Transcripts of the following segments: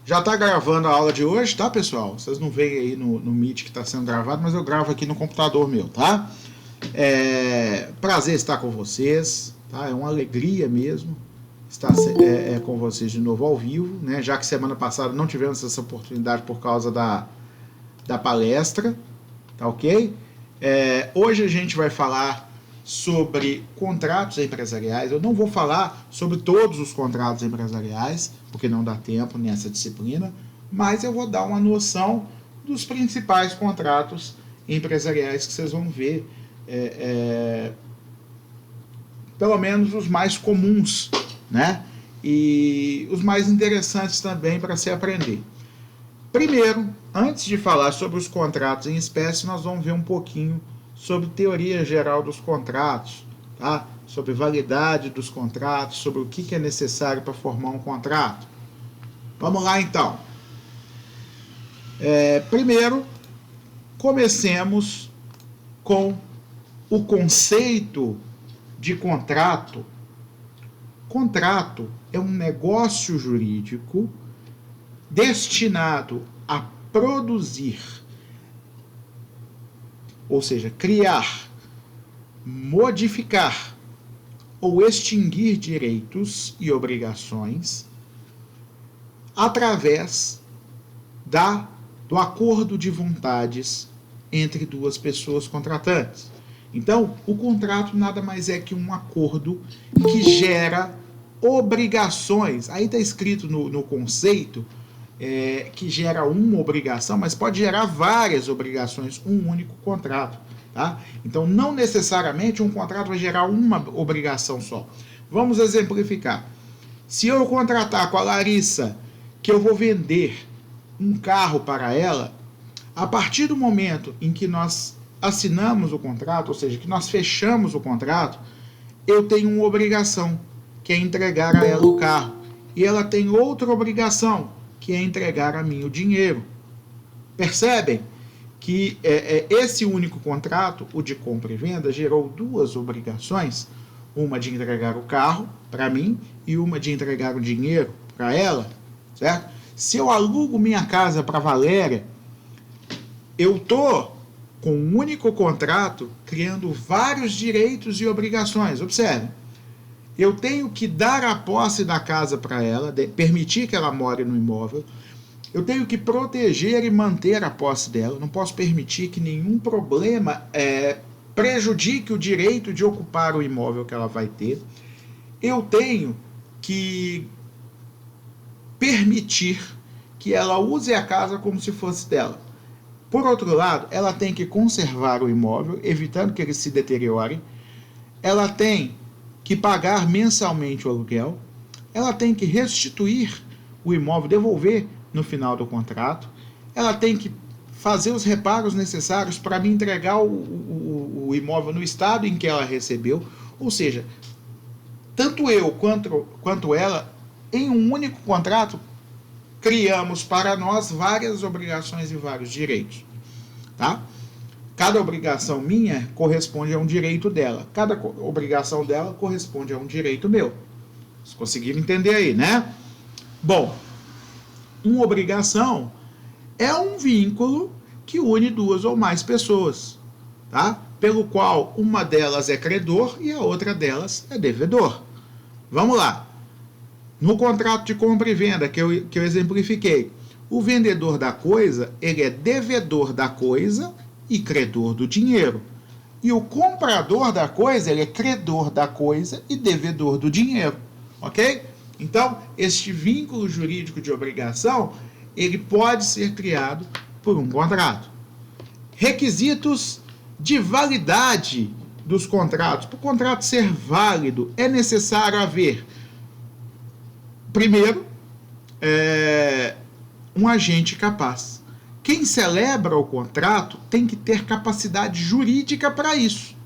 Já está gravando a aula de hoje, tá, pessoal? Vocês não veem aí no Meet que está sendo gravado, mas eu gravo aqui no computador meu, tá? Prazer estar com vocês, tá? É uma alegria mesmo estar com vocês de novo ao vivo, né? Já que semana passada não tivemos essa oportunidade por causa da palestra, tá ok? Hoje a gente vai falar sobre contratos empresariais. Eu não vou falar sobre todos os contratos empresariais, porque não dá tempo nessa disciplina, mas eu vou dar uma noção dos principais contratos empresariais que vocês vão ver, pelo menos os mais comuns, né? E os mais interessantes também para se aprender. Primeiro, antes de falar sobre os contratos em espécie, nós vamos ver um pouquinho sobre teoria geral dos contratos, tá? Sobre validade dos contratos, sobre o que é necessário para formar um contrato. Vamos lá então. Primeiro, comecemos com o conceito de contrato. Contrato é um negócio jurídico destinado a produzir, ou seja, criar, modificar ou extinguir direitos e obrigações através do acordo de vontades entre duas pessoas contratantes. Então, o contrato nada mais é que um acordo que gera obrigações. Aí está escrito no conceito que gera uma obrigação, mas pode gerar várias obrigações, um único contrato. Tá? Então, não necessariamente um contrato vai gerar uma obrigação só. Vamos exemplificar. Se eu contratar com a Larissa que eu vou vender um carro para ela, a partir do momento em que nós assinamos o contrato, ou seja, que nós fechamos o contrato, eu tenho uma obrigação, que é entregar a ela o carro. E ela tem outra obrigação, que é entregar a mim o dinheiro. Percebem que esse único contrato, o de compra e venda, gerou duas obrigações, uma de entregar o carro para mim e uma de entregar o dinheiro para ela, certo? Se eu alugo minha casa para Valéria, eu estou com um único contrato criando vários direitos e obrigações. Observe, eu tenho que dar a posse da casa para ela, permitir que ela more no imóvel, eu tenho que proteger e manter a posse dela, não posso permitir que nenhum problema prejudique o direito de ocupar o imóvel que ela vai ter, eu tenho que permitir que ela use a casa como se fosse dela. Por outro lado, ela tem que conservar o imóvel, evitando que ele se deteriore, ela tem que pagar mensalmente o aluguel, ela tem que restituir o imóvel, devolver no final do contrato, ela tem que fazer os reparos necessários para me entregar o imóvel no estado em que ela recebeu, ou seja, tanto eu quanto ela, em um único contrato, criamos para nós várias obrigações e vários direitos. Tá? Cada obrigação minha corresponde a um direito dela. Cada obrigação dela corresponde a um direito meu. Vocês conseguiram entender aí, né? Bom, uma obrigação é um vínculo que une duas ou mais pessoas, tá? Pelo qual uma delas é credor e a outra delas é devedor. Vamos lá. No contrato de compra e venda que eu exemplifiquei, o vendedor da coisa, ele é devedor da coisa e credor do dinheiro. E o comprador da coisa, ele é credor da coisa e devedor do dinheiro. Ok? Então, este vínculo jurídico de obrigação, ele pode ser criado por um contrato. Requisitos de validade dos contratos. Para o contrato ser válido, é necessário haver, primeiro, um agente capaz. Quem celebra o contrato tem que ter capacidade jurídica para isso.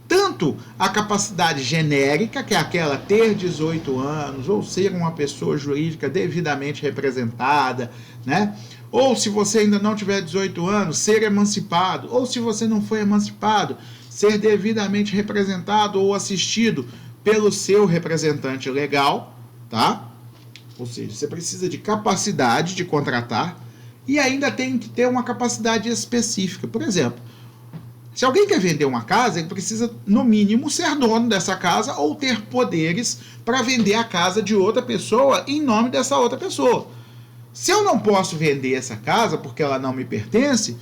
Tanto a capacidade genérica, que é aquela ter 18 anos, ou ser uma pessoa jurídica devidamente representada, né? Ou se você ainda não tiver 18 anos, ser emancipado, ou se você não foi emancipado, ser devidamente representado ou assistido pelo seu representante legal, tá? Ou seja, você precisa de capacidade de contratar e ainda tem que ter uma capacidade específica. Por exemplo, se alguém quer vender uma casa, ele precisa, no mínimo, ser dono dessa casa ou ter poderes para vender a casa de outra pessoa em nome dessa outra pessoa. Se eu não posso vender essa casa porque ela não me pertence,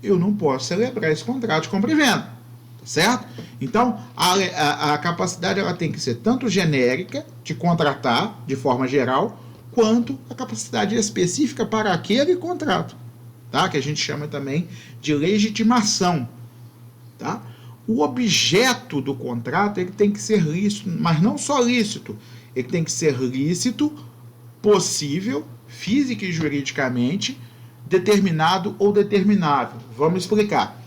eu não posso celebrar esse contrato de compra e venda. Tá certo? Então, a capacidade ela tem que ser tanto genérica, de contratar de forma geral, quanto a capacidade específica para aquele contrato, tá? Que a gente chama também de legitimação. Tá? O objeto do contrato ele tem que ser lícito, mas não só lícito, ele tem que ser lícito, possível, física e juridicamente, determinado ou determinável. Vamos explicar.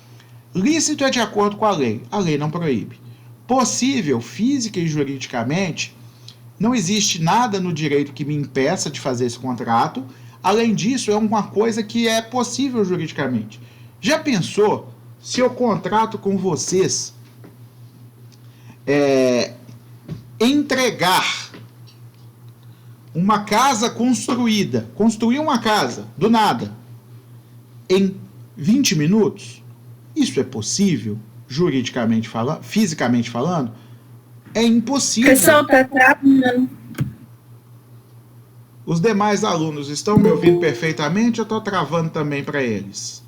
Lícito é de acordo com a lei não proíbe. Possível, física e juridicamente, não existe nada no direito que me impeça de fazer esse contrato. Além disso, é uma coisa que é possível juridicamente. Já pensou se eu contrato com vocês entregar uma casa construir uma casa do nada em 20 minutos? Isso é possível, juridicamente falando, fisicamente falando? É impossível. Pessoal, está travando. Os demais alunos estão me ouvindo perfeitamente ou estou travando também para eles?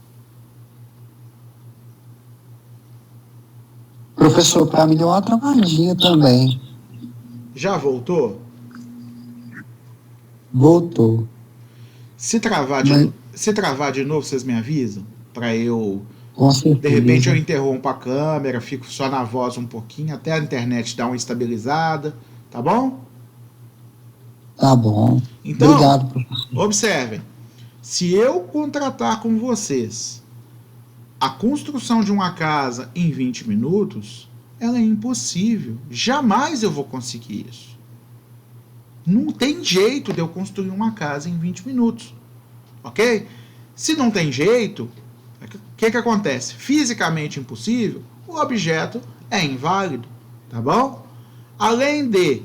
Professor, para mim deu uma travadinha também. Já voltou? Voltou. Se travar de novo, vocês me avisam? Para eu... Com certeza. De repente eu interrompo a câmera, fico só na voz um pouquinho, até a internet dar uma estabilizada. Tá bom? Tá bom. Então, obrigado, professor. Observem. Se eu contratar com vocês a construção de uma casa em 20 minutos, ela é impossível. Jamais eu vou conseguir isso. Não tem jeito de eu construir uma casa em 20 minutos. Ok? Se não tem jeito, o que acontece? Fisicamente impossível, o objeto é inválido. Tá bom? Além de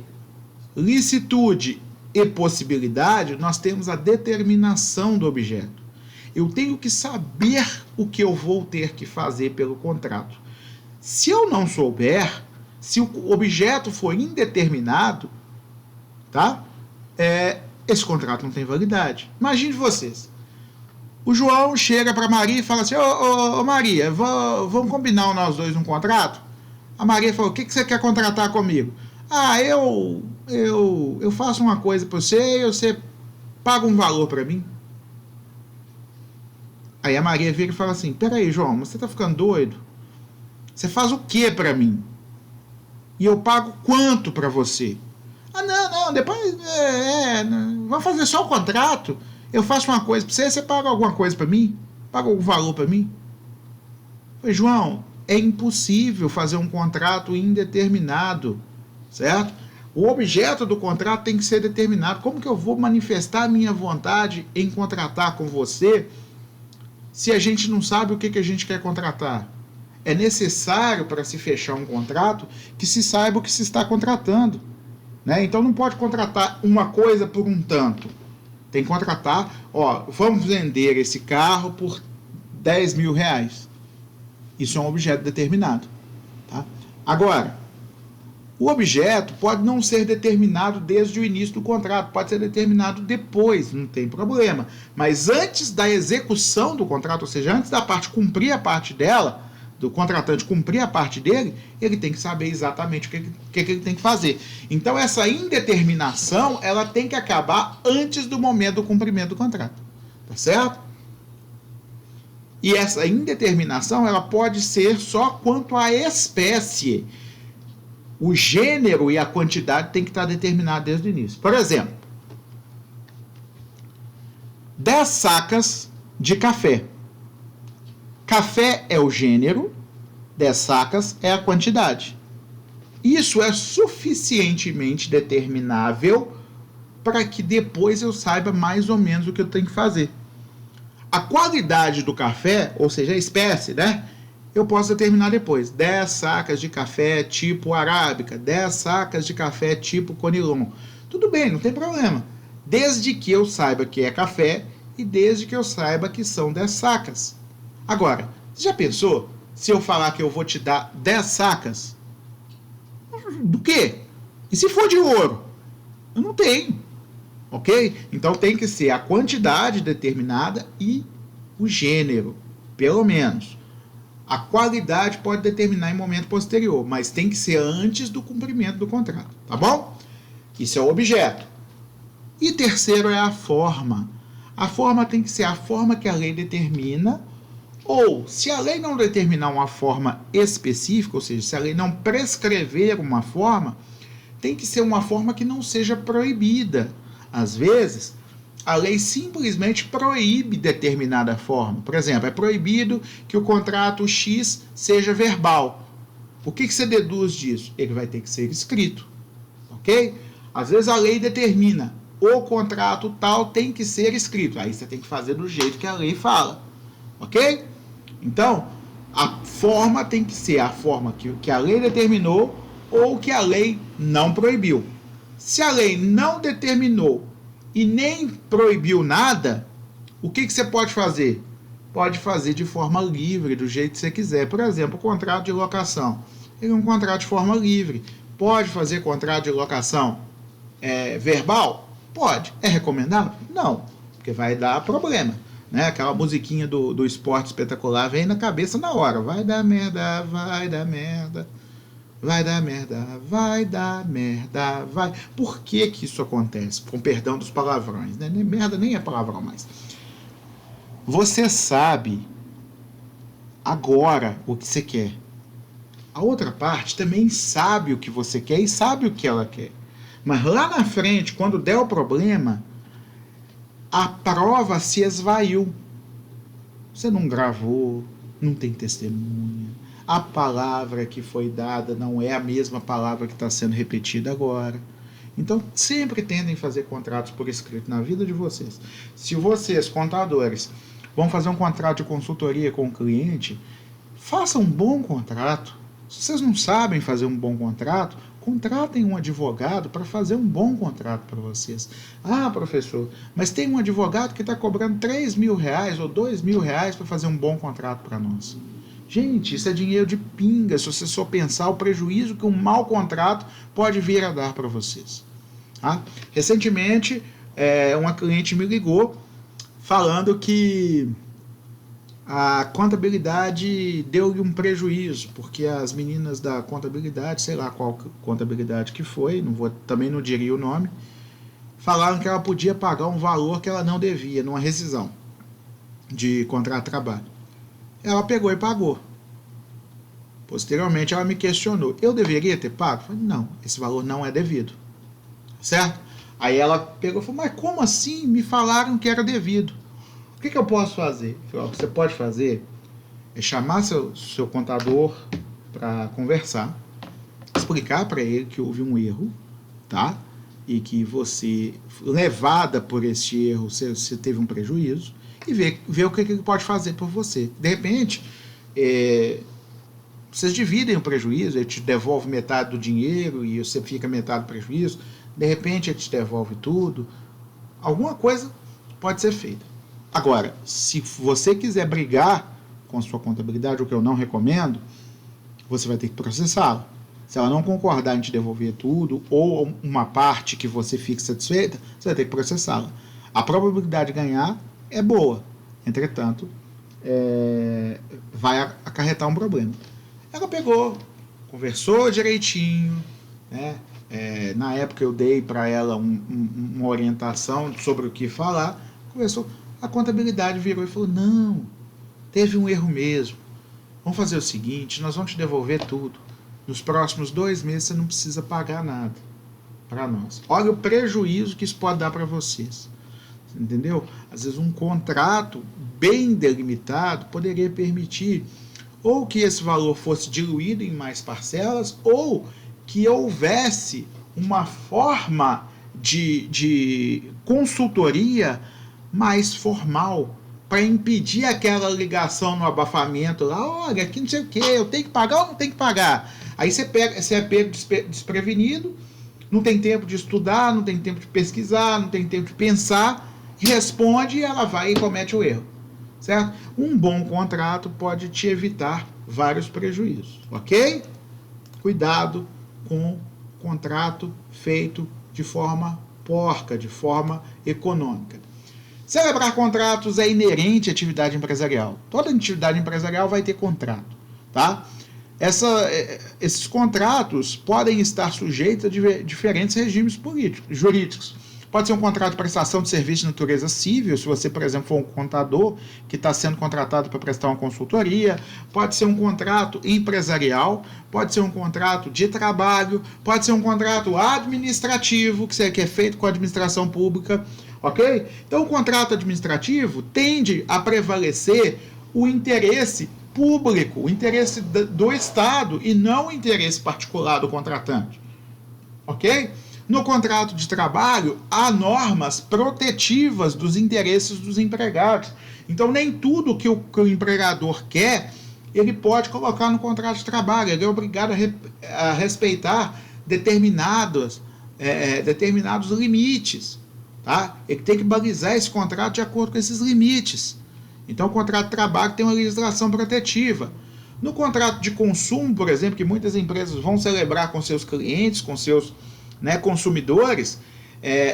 licitude e possibilidade, nós temos a determinação do objeto. Eu tenho que saber o que eu vou ter que fazer pelo contrato. Se eu não souber, se o objeto for indeterminado, tá? Esse contrato não tem validade. Imagine vocês. O João chega para Maria e fala assim, ô Maria, vamos combinar nós dois um contrato? A Maria falou, o que você quer contratar comigo? Ah, eu faço uma coisa para você e você paga um valor para mim. Aí a Maria vira e fala assim, peraí, João, você tá ficando doido? Você faz o que para mim? E eu pago quanto para você? Ah, não, depois vamos fazer só o contrato. Eu faço uma coisa para você, você paga alguma coisa para mim? Paga algum valor para mim? Falei, João, é impossível fazer um contrato indeterminado, certo? O objeto do contrato tem que ser determinado. Como que eu vou manifestar a minha vontade em contratar com você se a gente não sabe o que a gente quer contratar? É necessário, para se fechar um contrato, que se saiba o que se está contratando. Né? Então não pode contratar uma coisa por um tanto. Tem que contratar, vamos vender esse carro por 10 mil reais. Isso é um objeto determinado. Tá? Agora, o objeto pode não ser determinado desde o início do contrato, pode ser determinado depois, não tem problema. Mas antes da execução do contrato, ou seja, antes da parte cumprir a parte dela, do contratante cumprir a parte dele, ele tem que saber exatamente o que ele tem que fazer. Então, essa indeterminação, ela tem que acabar antes do momento do cumprimento do contrato. Tá certo? E essa indeterminação, ela pode ser só quanto à espécie. O gênero e a quantidade tem que estar determinado desde o início. Por exemplo, 10 sacas de café. Café é o gênero, 10 sacas é a quantidade. Isso é suficientemente determinável para que depois eu saiba mais ou menos o que eu tenho que fazer. A qualidade do café, ou seja, a espécie, né? Eu posso determinar depois. 10 sacas de café tipo arábica, 10 sacas de café tipo conilon. Tudo bem, não tem problema. desde que eu saiba que é café e desde que eu saiba que são 10 sacas. Agora, você já pensou se eu falar que eu vou te dar 10 sacas? Do quê? E se for de ouro? Eu não tenho. Ok? Então tem que ser a quantidade determinada e o gênero, pelo menos. A qualidade pode determinar em momento posterior, mas tem que ser antes do cumprimento do contrato, tá bom? Isso é o objeto. E terceiro é a forma. A forma tem que ser a forma que a lei determina, ou se a lei não determinar uma forma específica, ou seja, se a lei não prescrever uma forma, tem que ser uma forma que não seja proibida. Às vezes, a lei simplesmente proíbe determinada forma. Por exemplo, é proibido que o contrato X seja verbal. O que você deduz disso? Ele vai ter que ser escrito. Ok? Às vezes a lei determina o contrato tal tem que ser escrito. Aí você tem que fazer do jeito que a lei fala. Ok? Então, a forma tem que ser a forma que a lei determinou ou que a lei não proibiu. Se a lei não determinou e nem proibiu nada, o que você pode fazer? Pode fazer de forma livre, do jeito que você quiser. Por exemplo, o contrato de locação. Ele é um contrato de forma livre. Pode fazer contrato de locação verbal? Pode. É recomendável? Não, porque vai dar problema. Né? Aquela musiquinha do Esporte Espetacular vem na cabeça na hora. Vai dar merda, vai dar merda. Vai dar merda, vai dar merda, vai. Por que que isso acontece? Com perdão dos palavrões, né? Merda nem é palavrão mais. Você sabe agora o que você quer. A outra parte também sabe o que você quer e sabe o que ela quer. Mas lá na frente, quando der o problema, a prova se esvaiu. Você não gravou, não tem testemunha. A palavra que foi dada não é a mesma palavra que está sendo repetida agora. Então, sempre tentem fazer contratos por escrito na vida de vocês. Se vocês, contadores, vão fazer um contrato de consultoria com o cliente, façam um bom contrato. Se vocês não sabem fazer um bom contrato, contratem um advogado para fazer um bom contrato para vocês. Ah, professor, mas tem um advogado que está cobrando R$3.000 ou R$2.000 para fazer um bom contrato para nós. Gente, isso é dinheiro de pinga, se você só pensar o prejuízo que um mau contrato pode vir a dar para vocês. Tá? Recentemente, uma cliente me ligou falando que a contabilidade deu-lhe um prejuízo, porque as meninas da contabilidade, sei lá qual contabilidade que foi, também não diria o nome, falaram que ela podia pagar um valor que ela não devia, numa rescisão de contrato de trabalho. Ela pegou e pagou. Posteriormente, ela me questionou. Eu deveria ter pago? Eu falei, não, esse valor não é devido. Certo? Aí ela pegou e falou, mas como assim? Me falaram que era devido. O que eu posso fazer? Eu falei, o que você pode fazer é chamar seu contador para conversar, explicar para ele que houve um erro, tá? E que você, levada por esse erro, você teve um prejuízo, e ver o que ele pode fazer por você. De repente, vocês dividem o prejuízo, ele te devolve metade do dinheiro e você fica metade do prejuízo, de repente ele te devolve tudo. Alguma coisa pode ser feita. Agora, se você quiser brigar com a sua contabilidade, o que eu não recomendo, você vai ter que processá-la. Se ela não concordar em te devolver tudo, ou uma parte que você fique satisfeita, você vai ter que processá-la. A probabilidade de ganhar é boa, entretanto, vai acarretar um problema. Ela pegou, conversou direitinho, né? Na época eu dei para ela uma orientação sobre o que falar, conversou, a contabilidade virou e falou, não, teve um erro mesmo, vamos fazer o seguinte, nós vamos te devolver tudo, nos próximos 2 meses você não precisa pagar nada para nós. Olha o prejuízo que isso pode dar para vocês. Entendeu? Às vezes um contrato bem delimitado poderia permitir ou que esse valor fosse diluído em mais parcelas ou que houvesse uma forma de consultoria mais formal para impedir aquela ligação no abafamento lá, olha, aqui não sei o que, eu tenho que pagar ou não tenho que pagar? Aí você é pego desprevenido, não tem tempo de estudar, não tem tempo de pesquisar, não tem tempo de pensar, responde e ela vai e comete o erro, certo? Um bom contrato pode te evitar vários prejuízos, ok? Cuidado com contrato feito de forma porca, de forma econômica. Celebrar contratos é inerente à atividade empresarial. Toda atividade empresarial vai ter contrato, tá? Esses contratos podem estar sujeitos a diferentes regimes jurídicos. Pode ser um contrato de prestação de serviço de natureza civil, se você, por exemplo, for um contador que está sendo contratado para prestar uma consultoria. Pode ser um contrato empresarial, pode ser um contrato de trabalho, pode ser um contrato administrativo, que é feito com a administração pública, ok? Então, o contrato administrativo tende a prevalecer o interesse público, o interesse do Estado e não o interesse particular do contratante, ok? No contrato de trabalho, há normas protetivas dos interesses dos empregados. Então, nem tudo que o empregador quer, ele pode colocar no contrato de trabalho. Ele é obrigado a respeitar determinados limites. Tá? Ele tem que balizar esse contrato de acordo com esses limites. Então, o contrato de trabalho tem uma legislação protetiva. No contrato de consumo, por exemplo, que muitas empresas vão celebrar com seus clientes, com seus consumidores,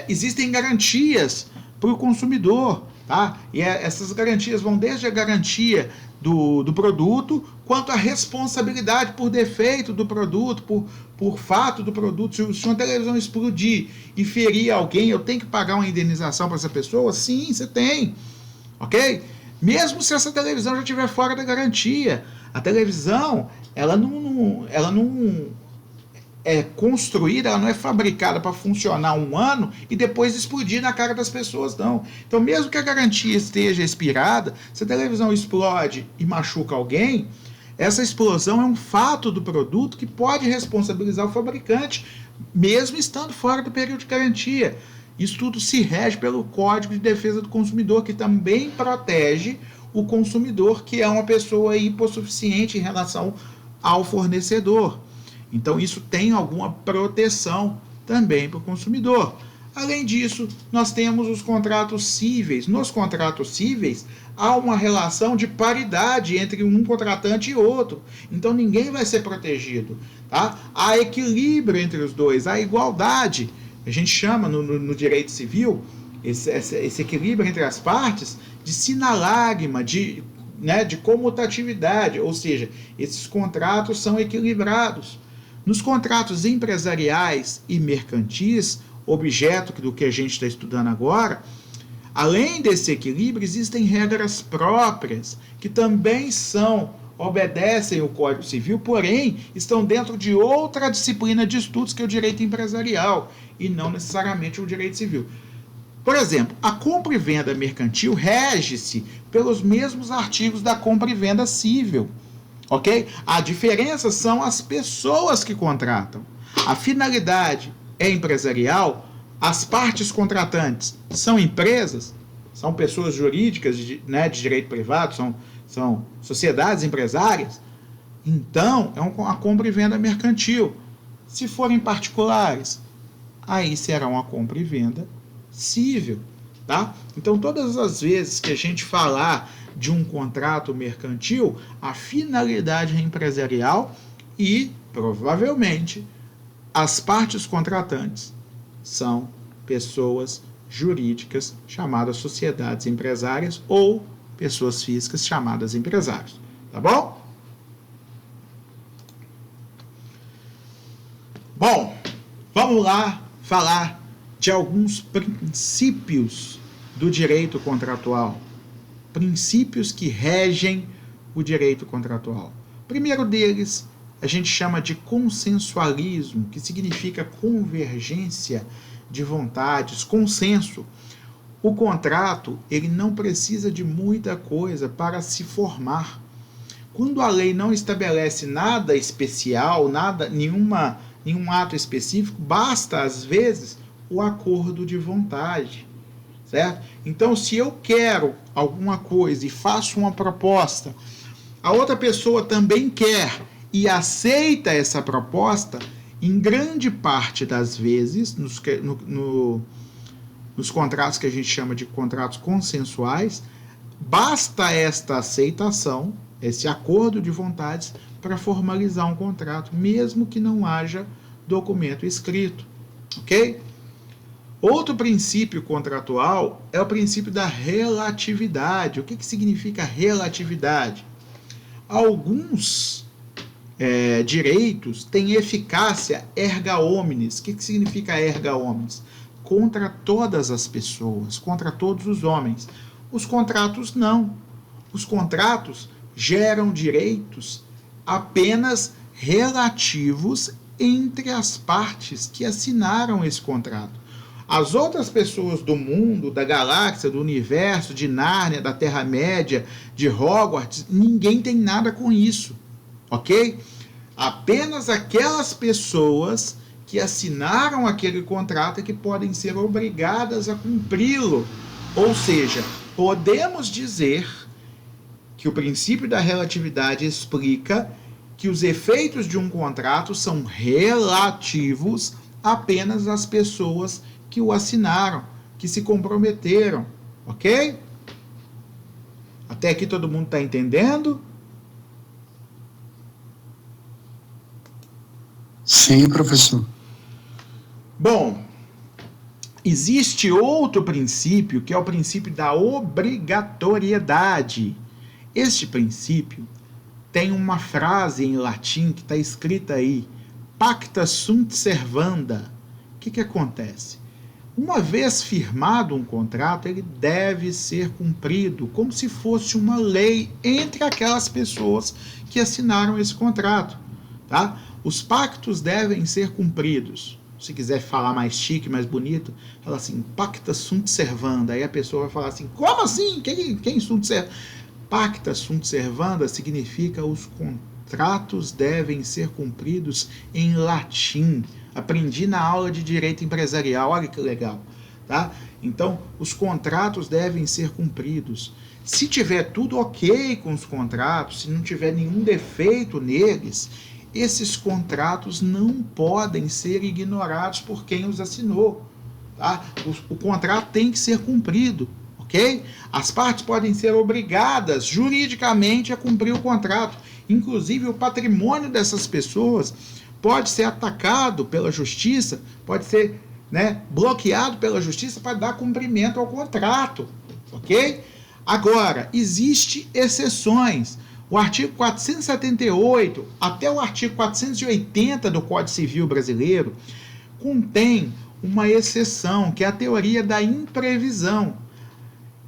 existem garantias para o consumidor, tá? E essas garantias vão desde a garantia do produto, quanto a responsabilidade por defeito do produto, por fato do produto. Se uma televisão explodir e ferir alguém, eu tenho que pagar uma indenização para essa pessoa? Sim, você tem, ok? Mesmo se essa televisão já estiver fora da garantia. A televisão, ela não é construída, ela não é fabricada para funcionar um ano e depois explodir na cara das pessoas, não. Então, mesmo que a garantia esteja expirada, se a televisão explode e machuca alguém, essa explosão é um fato do produto que pode responsabilizar o fabricante, mesmo estando fora do período de garantia. Isso tudo se rege pelo Código de Defesa do Consumidor, que também protege o consumidor, que é uma pessoa hipossuficiente em relação ao fornecedor. Então, isso tem alguma proteção também para o consumidor. Além disso, nós temos os contratos cíveis. Nos contratos cíveis, há uma relação de paridade entre um contratante e outro. Então, ninguém vai ser protegido. Tá? Há equilíbrio entre os dois, há igualdade. A gente chama no direito civil esse equilíbrio entre as partes de sinalagma, de comutatividade, ou seja, esses contratos são equilibrados. Nos contratos empresariais e mercantis, objeto do que a gente está estudando agora, além desse equilíbrio, existem regras próprias que também obedecem o Código Civil, porém estão dentro de outra disciplina de estudos que é o direito empresarial e não necessariamente o direito civil. Por exemplo, a compra e venda mercantil rege-se pelos mesmos artigos da compra e venda civil. Ok? A diferença são as pessoas que contratam. A finalidade é empresarial, as partes contratantes são empresas, são pessoas jurídicas de direito privado, são sociedades empresárias. Então, é uma compra e venda mercantil. Se forem particulares, aí será uma compra e venda civil. Tá? Então, todas as vezes que a gente falar de um contrato mercantil, a finalidade é empresarial e, provavelmente, as partes contratantes são pessoas jurídicas chamadas sociedades empresárias ou pessoas físicas chamadas empresários. Tá bom? Bom, vamos lá falar de alguns princípios do direito contratual. Princípios que regem o direito contratual. O primeiro deles a gente chama de consensualismo, que significa convergência de vontades, consenso. O contrato, ele não precisa de muita coisa para se formar. Quando a lei não estabelece nada especial, nenhum ato específico, basta, às vezes, o acordo de vontade. Certo? Então, se eu quero alguma coisa e faço uma proposta, a outra pessoa também quer e aceita essa proposta, Em grande parte das vezes, nos contratos que a gente chama de contratos consensuais, basta esta aceitação, esse acordo de vontades, para formalizar um contrato, mesmo que não haja documento escrito, ok? Outro princípio contratual é o princípio da relatividade. O que significa relatividade? Alguns direitos têm eficácia erga omnes. O que significa erga omnes? Contra todas as pessoas, contra todos os homens. Os contratos não. Os contratos geram direitos apenas relativos entre as partes que assinaram esse contrato. As outras pessoas do mundo, da galáxia, do universo, de Nárnia, da Terra-média, de Hogwarts, ninguém tem nada com isso, ok? Apenas aquelas pessoas que assinaram aquele contrato é que podem ser obrigadas a cumpri-lo. Ou seja, podemos dizer que o princípio da relatividade explica que os efeitos de um contrato são relativos apenas às pessoas que o assinaram, que se comprometeram, ok? Até aqui todo mundo está entendendo? Sim, professor. Bom, existe outro princípio, que é o princípio da obrigatoriedade. Este princípio tem uma frase em latim que está escrita aí, pacta sunt servanda. O que acontece? Uma vez firmado um contrato, ele deve ser cumprido, como se fosse uma lei entre aquelas pessoas que assinaram esse contrato, tá? Os pactos devem ser cumpridos. Se quiser falar mais chique, mais bonito, fala assim, pacta sunt servanda. Aí a pessoa vai falar assim, como assim? Quem sunt servanda? Pacta sunt servanda significa os contratos devem ser cumpridos em latim. Aprendi na aula de direito empresarial, olha que legal, tá? Então, os contratos devem ser cumpridos. Se tiver tudo ok com os contratos, se não tiver nenhum defeito neles, esses contratos não podem ser ignorados por quem os assinou, tá? O contrato tem que ser cumprido, ok? As partes podem ser obrigadas juridicamente a cumprir o contrato. Inclusive, o patrimônio dessas pessoas pode ser atacado pela justiça, pode ser, bloqueado pela justiça para dar cumprimento ao contrato, ok? Agora, existem exceções. O artigo 478 até o artigo 480 do Código Civil Brasileiro contém uma exceção, que é a teoria da imprevisão.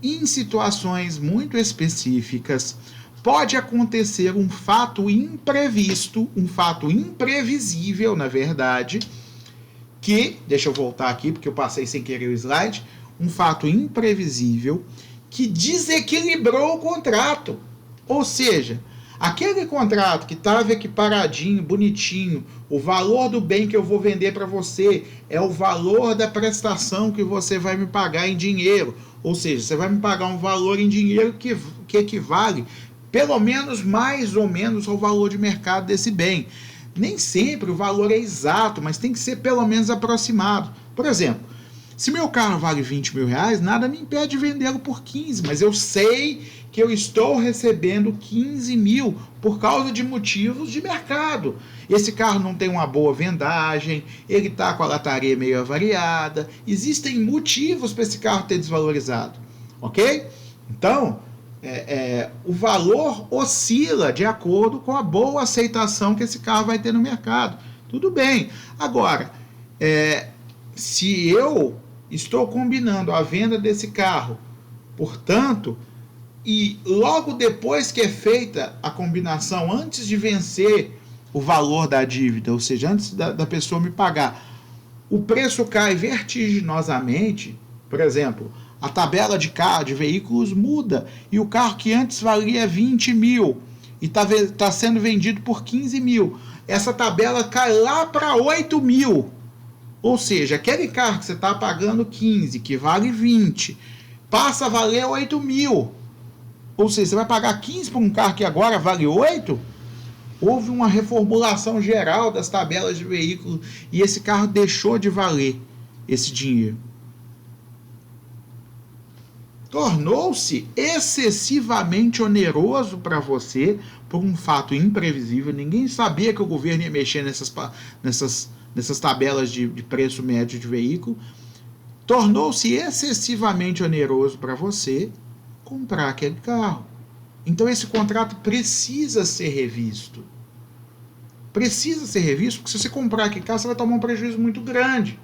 Em situações muito específicas, pode acontecer um fato imprevisto, um fato imprevisível, na verdade, que, deixa eu voltar aqui porque eu passei sem querer o slide, um fato imprevisível que desequilibrou o contrato. Ou seja, aquele contrato que estava equiparadinho, bonitinho, o valor do bem que eu vou vender para você é o valor da prestação que você vai me pagar em dinheiro. Ou seja, você vai me pagar um valor em dinheiro que equivale pelo menos mais ou menos ao valor de mercado desse bem. Nem sempre o valor é exato, mas tem que ser pelo menos aproximado. Por exemplo, se meu carro vale 20 mil reais, nada me impede de vendê-lo por 15, mas eu sei que eu estou recebendo 15 mil por causa de motivos de mercado. Esse carro não tem uma boa vendagem, ele está com a lataria meio avariada, existem motivos para esse carro ter desvalorizado, ok? Então, o valor oscila de acordo com a boa aceitação que esse carro vai ter no mercado. Tudo bem. Agora, se eu estou combinando a venda desse carro, portanto, e logo depois que é feita a combinação, antes de vencer o valor da dívida, ou seja, antes da pessoa me pagar, o preço cai vertiginosamente, por exemplo, a tabela de veículos muda, e o carro que antes valia 20 mil e está sendo vendido por 15 mil, essa tabela cai lá para 8 mil. Ou seja, aquele carro que você está pagando 15, que vale 20, passa a valer 8 mil. Ou seja, você vai pagar 15 por um carro que agora vale 8? houve uma reformulação geral das tabelas de veículo e esse carro deixou de valer esse dinheiro. Tornou-se excessivamente oneroso para você por um fato imprevisível. Ninguém sabia que o governo ia mexer nessas tabelas de preço médio de veículo. Tornou-se excessivamente oneroso para você comprar aquele carro. Então esse contrato precisa ser revisto. Precisa ser revisto, porque se você comprar aquele carro, você vai tomar um prejuízo muito grande.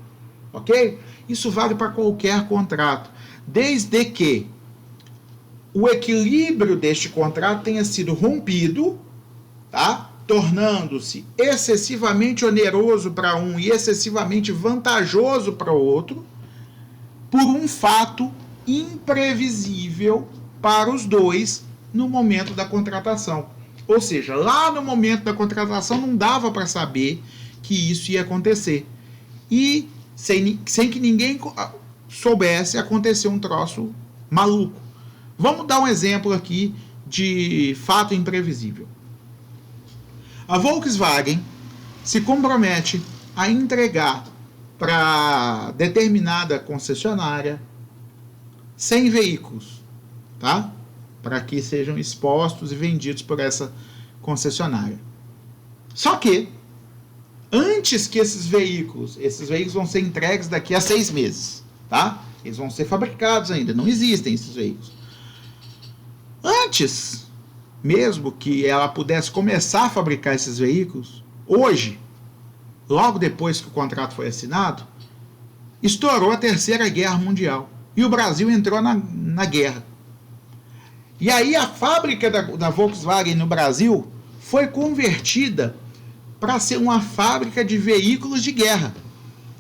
Ok? Isso vale para qualquer contrato. Desde que o equilíbrio deste contrato tenha sido rompido, tá? Tornando-se excessivamente oneroso para um e excessivamente vantajoso para o outro, por um fato imprevisível para os dois no momento da contratação. Ou seja, lá no momento da contratação não dava para saber que isso ia acontecer. E sem que ninguém soubesse, aconteceu um troço maluco. Vamos dar um exemplo aqui de fato imprevisível. A Volkswagen se compromete a entregar para determinada concessionária 100 veículos, tá? Para que sejam expostos e vendidos por essa concessionária. Só que, antes que esses veículos vão ser entregues daqui a 6 meses, tá? Eles vão ser fabricados ainda, não existem esses veículos. Antes mesmo que ela pudesse começar a fabricar esses veículos, hoje, logo depois que o contrato foi assinado, estourou a Terceira Guerra Mundial e o Brasil entrou na guerra. E aí a fábrica da Volkswagen no Brasil foi convertida para ser uma fábrica de veículos de guerra.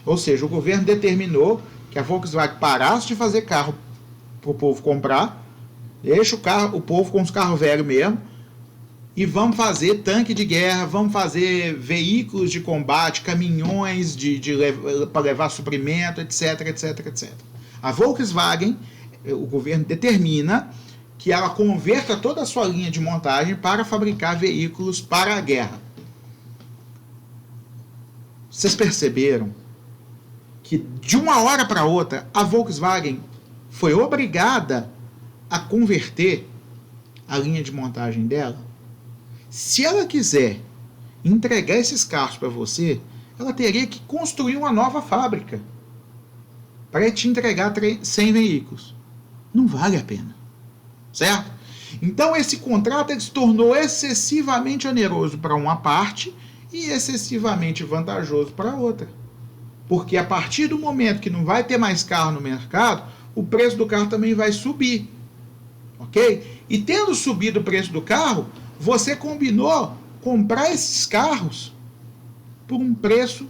Ou seja, o governo determinou que a Volkswagen parasse de fazer carro para o povo comprar, deixa o povo com os carros velhos mesmo, e vamos fazer tanque de guerra, vamos fazer veículos de combate, caminhões para levar suprimento, etc, etc, etc. A Volkswagen, o governo determina que ela converta toda a sua linha de montagem para fabricar veículos para a guerra. Vocês perceberam que de uma hora para outra a Volkswagen foi obrigada a converter a linha de montagem dela? Se ela quiser entregar esses carros para você, ela teria que construir uma nova fábrica para te entregar 100 veículos. Não vale a pena, certo? Então esse contrato ele se tornou excessivamente oneroso para uma parte e excessivamente vantajoso para outra. Porque a partir do momento que não vai ter mais carro no mercado, o preço do carro também vai subir. Ok? E tendo subido o preço do carro, você combinou comprar esses carros por um preço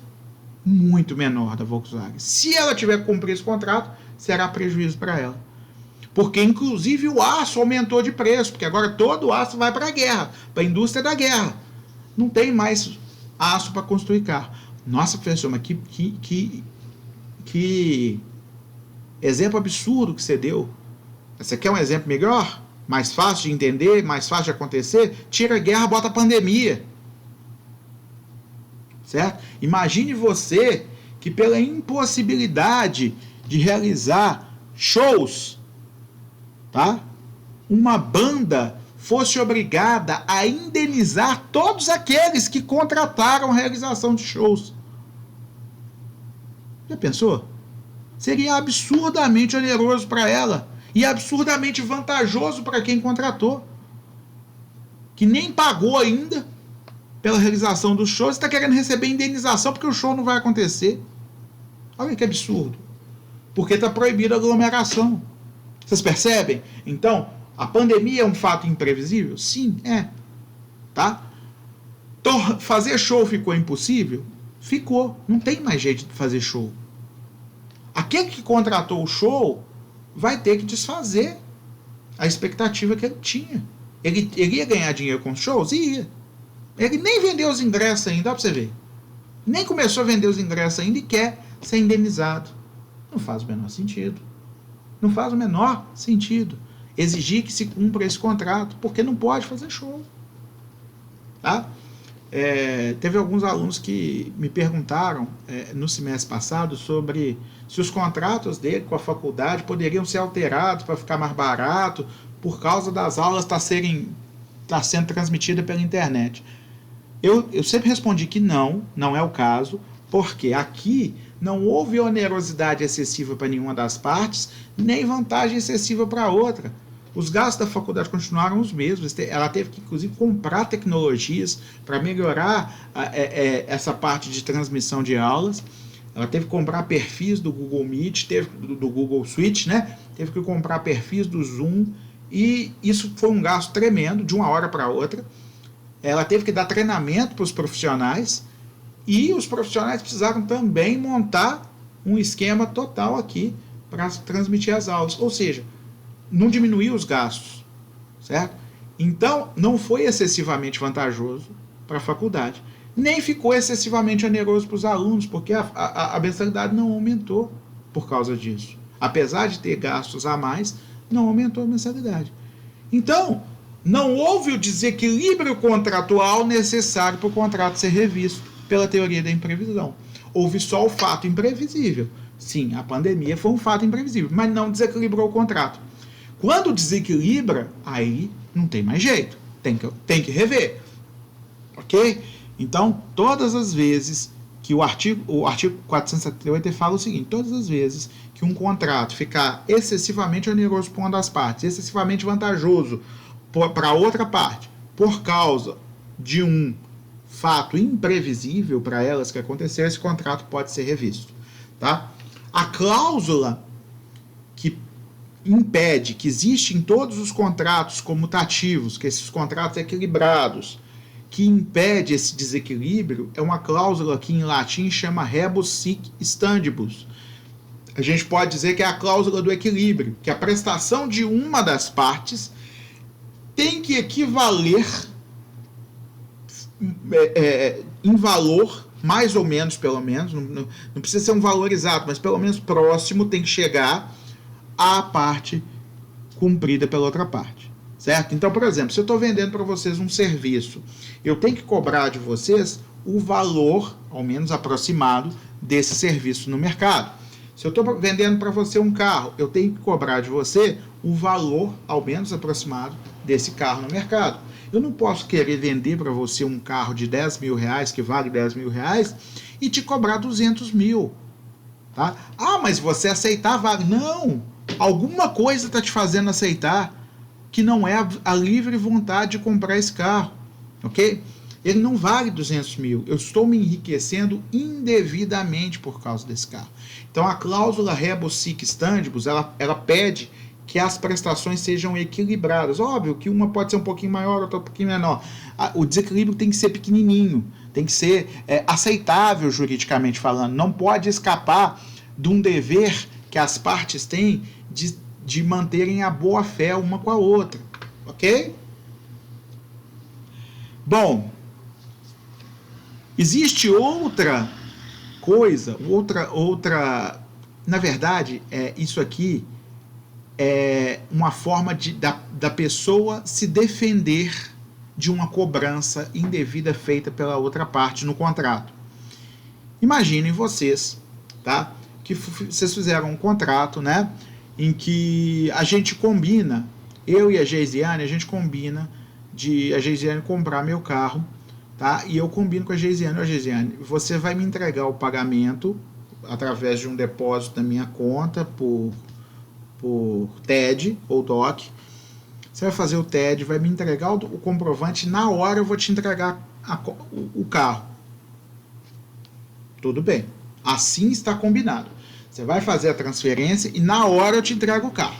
muito menor da Volkswagen. Se ela tiver que cumprir esse contrato, será prejuízo para ela. Porque, inclusive, o aço aumentou de preço, porque agora todo o aço vai para a guerra, para a indústria da guerra. Não tem mais aço para construir carro. Nossa, professor, mas que exemplo absurdo que você deu. Você quer um exemplo melhor? Mais fácil de entender, mais fácil de acontecer? Tira a guerra, bota a pandemia. Certo? Imagine você que pela impossibilidade de realizar shows, tá? Uma banda fosse obrigada a indenizar todos aqueles que contrataram a realização de shows. Já pensou? Seria absurdamente oneroso para ela e absurdamente vantajoso para quem contratou, que nem pagou ainda pela realização dos shows, está querendo receber indenização porque o show não vai acontecer. Olha que absurdo. Porque está proibida a aglomeração. Vocês percebem? Então, a pandemia é um fato imprevisível? Sim, é. Tá? Fazer show ficou impossível? Ficou. Não tem mais jeito de fazer show. Aquele que contratou o show vai ter que desfazer a expectativa que ele tinha. Ele ia ganhar dinheiro com os shows? Ia. Ele nem vendeu os ingressos ainda, dá pra você ver. Nem começou a vender os ingressos ainda e quer ser indenizado. Não faz o menor sentido. Não faz o menor sentido exigir que se cumpra esse contrato, porque não pode fazer show. Tá? Teve alguns alunos que me perguntaram no semestre passado sobre se os contratos dele com a faculdade poderiam ser alterados para ficar mais barato por causa das aulas estar sendo transmitidas pela internet. Eu sempre respondi que não é o caso, porque aqui não houve onerosidade excessiva para nenhuma das partes, nem vantagem excessiva para a outra. Os gastos da faculdade continuaram os mesmos. Ela teve que, inclusive, comprar tecnologias para melhorar essa parte de transmissão de aulas. Ela teve que comprar perfis do Google Meet, do Google Suite, né? Teve que comprar perfis do Zoom. E isso foi um gasto tremendo, de uma hora para outra. Ela teve que dar treinamento para os profissionais. E os profissionais precisaram também montar um esquema total aqui para transmitir as aulas. Ou seja, não diminuiu os gastos, certo? Então, não foi excessivamente vantajoso para a faculdade, nem ficou excessivamente oneroso para os alunos, porque a mensalidade não aumentou por causa disso. Apesar de ter gastos a mais, não aumentou a mensalidade. Então, não houve o desequilíbrio contratual necessário para o contrato ser revisto pela teoria da imprevisão. Houve só o fato imprevisível. Sim, a pandemia foi um fato imprevisível, mas não desequilibrou o contrato. Quando desequilibra, aí não tem mais jeito. Tem que rever. Ok? Então, todas as vezes que o artigo 478 fala o seguinte: todas as vezes que um contrato ficar excessivamente oneroso para uma das partes, excessivamente vantajoso para a outra parte, por causa de um fato imprevisível para elas que aconteceu, esse contrato pode ser revisto. Tá? A cláusula que impede, que existe em todos os contratos comutativos, que esses contratos equilibrados, que impede esse desequilíbrio, é uma cláusula que em latim chama rebus sic stantibus. A gente pode dizer que é a cláusula do equilíbrio, que a prestação de uma das partes tem que equivaler em valor, mais ou menos, pelo menos, não precisa ser um valor exato, mas pelo menos próximo tem que chegar à parte cumprida pela outra parte, certo? Então, por exemplo, se eu estou vendendo para vocês um serviço, eu tenho que cobrar de vocês o valor, ao menos aproximado, desse serviço no mercado. Se eu estou vendendo para você um carro, eu tenho que cobrar de você o valor, ao menos aproximado, desse carro no mercado. Eu não posso querer vender para você um carro de 10 mil reais, que vale 10 mil reais, e te cobrar 200 mil. Tá? Ah, mas você aceitar vale. Não! Alguma coisa está te fazendo aceitar que não é a livre vontade de comprar esse carro, ok? Ele não vale 200 mil. Eu estou me enriquecendo indevidamente por causa desse carro. Então, a cláusula rebus sic stantibus, ela pede que as prestações sejam equilibradas. Óbvio que uma pode ser um pouquinho maior, outra um pouquinho menor. O desequilíbrio tem que ser pequenininho, tem que ser aceitável juridicamente falando. Não pode escapar de um dever que as partes têm de manterem a boa fé uma com a outra, ok? Bom, existe outra coisa, na verdade, isso aqui é uma forma da pessoa se defender de uma cobrança indevida feita pela outra parte no contrato. Imaginem vocês, tá? Que vocês fizeram um contrato, né? Em que a gente combina, eu e a Geisiane, a gente combina de a Geisiane comprar meu carro, tá? E eu combino com a Geisiane: ó, Geisiane, você vai me entregar o pagamento através de um depósito da minha conta por TED ou DOC. Você vai fazer o TED, vai me entregar o comprovante, na hora eu vou te entregar o carro. Tudo bem. Assim está combinado. Você vai fazer a transferência e na hora eu te entrego o carro.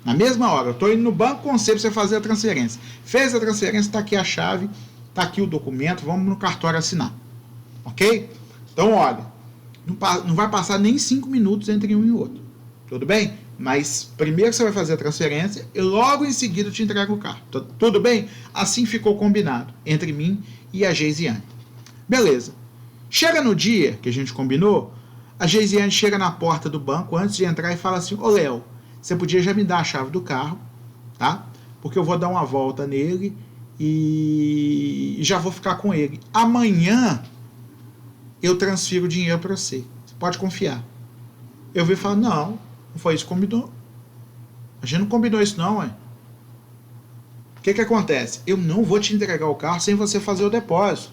Na mesma hora, eu estou indo no banco com você para você fazer a transferência. Fez a transferência, está aqui a chave, está aqui o documento, vamos no cartório assinar. Ok? Então, olha, não vai passar nem 5 minutos entre um e outro. Tudo bem? Mas primeiro você vai fazer a transferência e logo em seguida eu te entrego o carro. Tudo bem? Assim ficou combinado entre mim e a Geisiane. Beleza. Chega no dia que a gente combinou, a Geisiane chega na porta do banco antes de entrar e fala assim: ô Léo, você podia já me dar a chave do carro, tá? Porque eu vou dar uma volta nele e já vou ficar com ele. Amanhã eu transfiro o dinheiro para você. Você pode confiar. Eu vi e falo, não foi isso que combinou. A gente não combinou isso não, ué. O que acontece? Eu não vou te entregar o carro sem você fazer o depósito.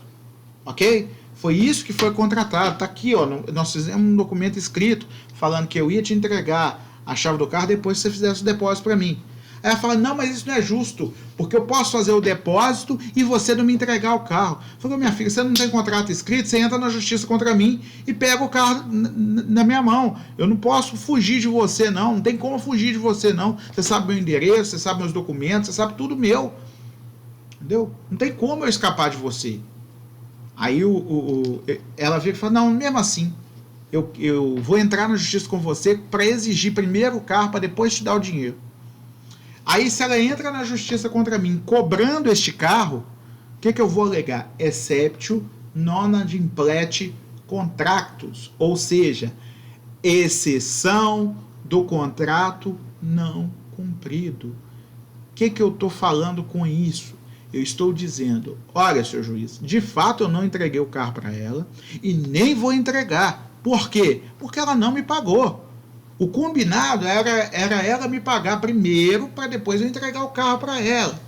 Ok? Foi isso que foi contratado. Tá aqui, ó. Nós fizemos um documento escrito falando que eu ia te entregar a chave do carro depois que você fizesse o depósito para mim. Aí ela fala, não, mas isso não é justo, porque eu posso fazer o depósito e você não me entregar o carro. Eu falei, minha filha, você não tem contrato escrito, você entra na justiça contra mim e pega o carro na minha mão. Eu não posso fugir de você, não tem como fugir de você, não. Você sabe meu endereço, você sabe meus documentos, você sabe tudo meu. Entendeu? Não tem como eu escapar de você. Aí ela vira e fala, não, mesmo assim, eu vou entrar na justiça com você para exigir primeiro o carro para depois te dar o dinheiro. Aí se ela entra na justiça contra mim cobrando este carro, o que eu vou alegar? Exceptio non adimplete contractus, ou seja, exceção do contrato não cumprido. O que eu estou falando com isso? Eu estou dizendo, olha, senhor juiz, de fato eu não entreguei o carro para ela e nem vou entregar. Por quê? Porque ela não me pagou. O combinado era ela me pagar primeiro para depois eu entregar o carro para ela.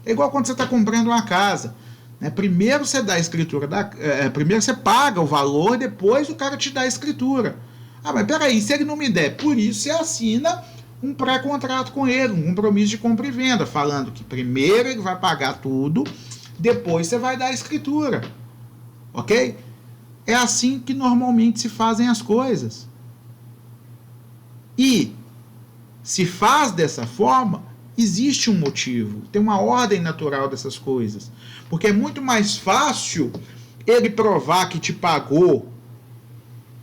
É igual quando você está comprando uma casa. Né? Primeiro você dá a escritura, primeiro você paga o valor, depois o cara te dá a escritura. Ah, mas peraí, se ele não me der, por isso você assina um pré-contrato com ele, um compromisso de compra e venda, falando que primeiro ele vai pagar tudo, depois você vai dar a escritura. Ok? É assim que normalmente se fazem as coisas. E se faz dessa forma, existe um motivo, tem uma ordem natural dessas coisas. Porque é muito mais fácil ele provar que te pagou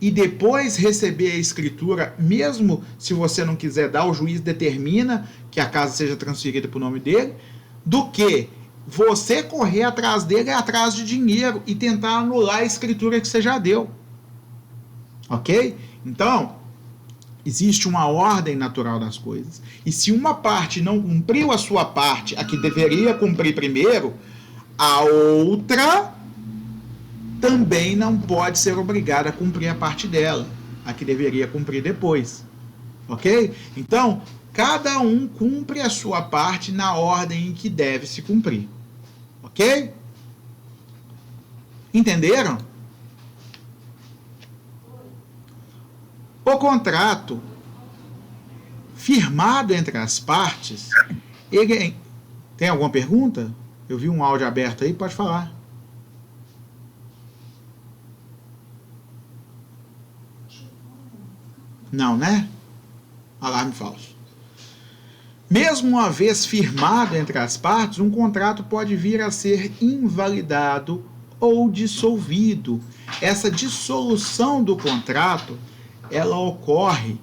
e depois receber a escritura, mesmo se você não quiser dar, o juiz determina que a casa seja transferida para o nome dele, do que você correr atrás dele, atrás de dinheiro e tentar anular a escritura que você já deu. Ok? Então, existe uma ordem natural das coisas. E se uma parte não cumpriu a sua parte, a que deveria cumprir primeiro, a outra também não pode ser obrigada a cumprir a parte dela, a que deveria cumprir depois. Ok? Então, cada um cumpre a sua parte na ordem em que deve se cumprir. Ok? Entenderam? O contrato firmado entre as partes, ele... Tem alguma pergunta? Eu vi um áudio aberto aí, pode falar. Não, né? Alarme falso. Mesmo uma vez firmado entre as partes, um contrato pode vir a ser invalidado ou dissolvido. Essa dissolução do contrato, ela ocorre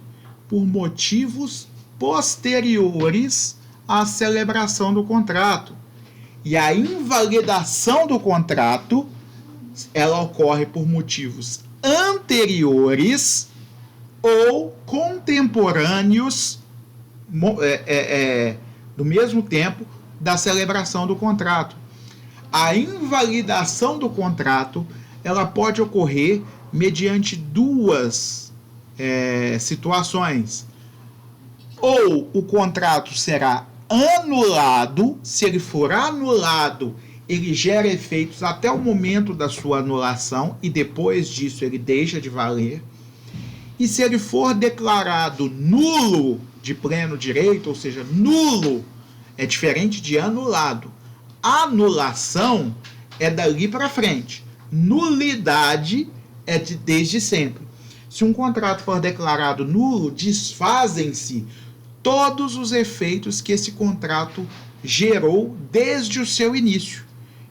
por motivos posteriores à celebração do contrato. E a invalidação do contrato, ela ocorre por motivos anteriores ou contemporâneos do mesmo tempo da celebração do contrato. A invalidação do contrato, ela pode ocorrer mediante duas situações. Ou o contrato será anulado, se ele for anulado, ele gera efeitos até o momento da sua anulação e depois disso ele deixa de valer. E se ele for declarado nulo de pleno direito, ou seja, nulo é diferente de anulado. Anulação é dali para frente. Nulidade é desde sempre. Se um contrato for declarado nulo, desfazem-se todos os efeitos que esse contrato gerou desde o seu início.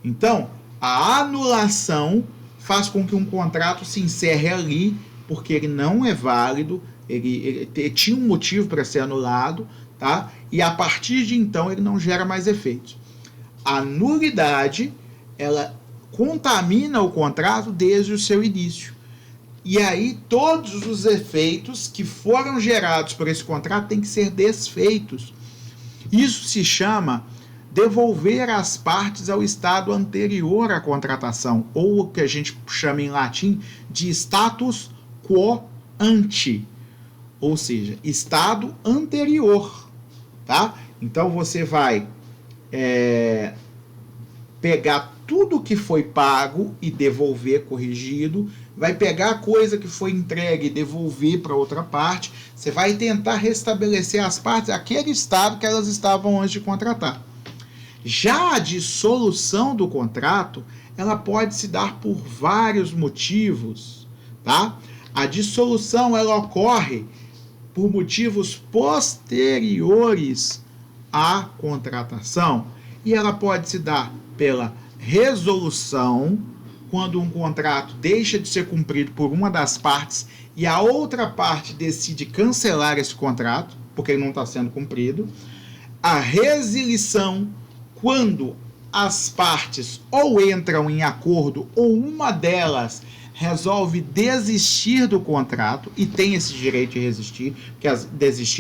Então, a anulação faz com que um contrato se encerre ali, porque ele não é válido, ele tinha um motivo para ser anulado, tá? E a partir de então ele não gera mais efeitos. A nulidade, ela contamina o contrato desde o seu início. E aí todos os efeitos que foram gerados por esse contrato têm que ser desfeitos. Isso se chama devolver as partes ao estado anterior à contratação, ou o que a gente chama em latim de status quo ante, ou seja, estado anterior, tá? Então você vai pegar tudo que foi pago e devolver corrigido, vai pegar a coisa que foi entregue e devolver para outra parte, você vai tentar restabelecer as partes aquele estado que elas estavam antes de contratar. Já a dissolução do contrato, ela pode se dar por vários motivos, tá? A dissolução, ela ocorre por motivos posteriores à contratação, e ela pode se dar pela resolução, quando um contrato deixa de ser cumprido por uma das partes e a outra parte decide cancelar esse contrato, porque ele não está sendo cumprido. A resilição, quando as partes ou entram em acordo ou uma delas resolve desistir do contrato e tem esse direito de desistir,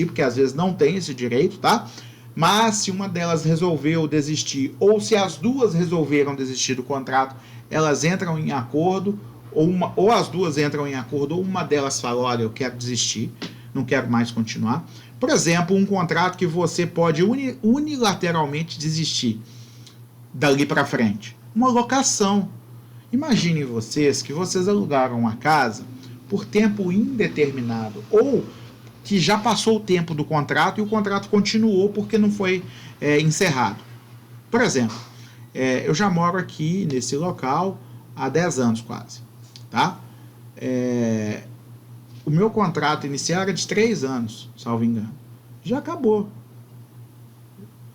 porque às vezes não tem esse direito, tá? Mas se uma delas resolveu desistir, ou se as duas resolveram desistir do contrato, elas entram em acordo, ou as duas entram em acordo, ou uma delas fala, olha, eu quero desistir, não quero mais continuar. Por exemplo, um contrato que você pode unilateralmente desistir dali para frente. Uma locação. Imaginem vocês que vocês alugaram uma casa por tempo indeterminado, ou que já passou o tempo do contrato e o contrato continuou porque não foi encerrado. Por exemplo, eu já moro aqui nesse local há 10 anos quase, tá? O meu contrato inicial era de 3 anos, salvo engano. Já acabou.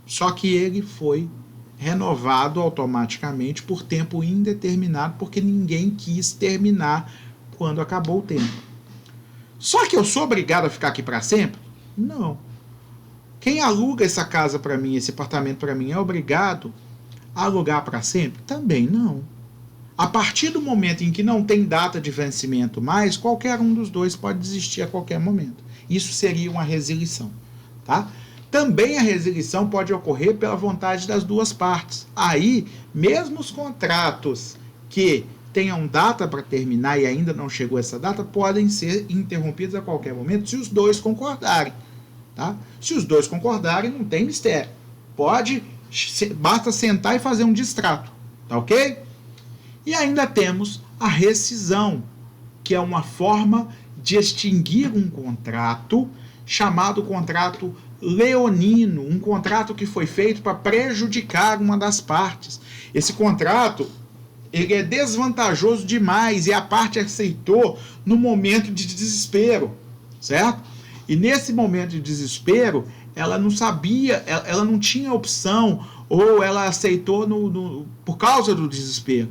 Só que ele foi renovado automaticamente por tempo indeterminado, porque ninguém quis terminar quando acabou o tempo. Só que eu sou obrigado a ficar aqui para sempre? Não. Quem aluga essa casa para mim, esse apartamento para mim, é obrigado a alugar para sempre? Também não. A partir do momento em que não tem data de vencimento mais, qualquer um dos dois pode desistir a qualquer momento. Isso seria uma resilição, tá? Também a resilição pode ocorrer pela vontade das duas partes. Aí, mesmo os contratos que tenham data para terminar e ainda não chegou essa data, podem ser interrompidos a qualquer momento se os dois concordarem, tá? Se os dois concordarem, não tem mistério. Basta sentar e fazer um distrato, tá ok? E ainda temos a rescisão, que é uma forma de extinguir um contrato chamado contrato leonino, um contrato que foi feito para prejudicar uma das partes. Esse contrato, ele é desvantajoso demais e a parte aceitou no momento de desespero, certo? E nesse momento de desespero, ela não sabia, ela não tinha opção, ou ela aceitou por causa do desespero.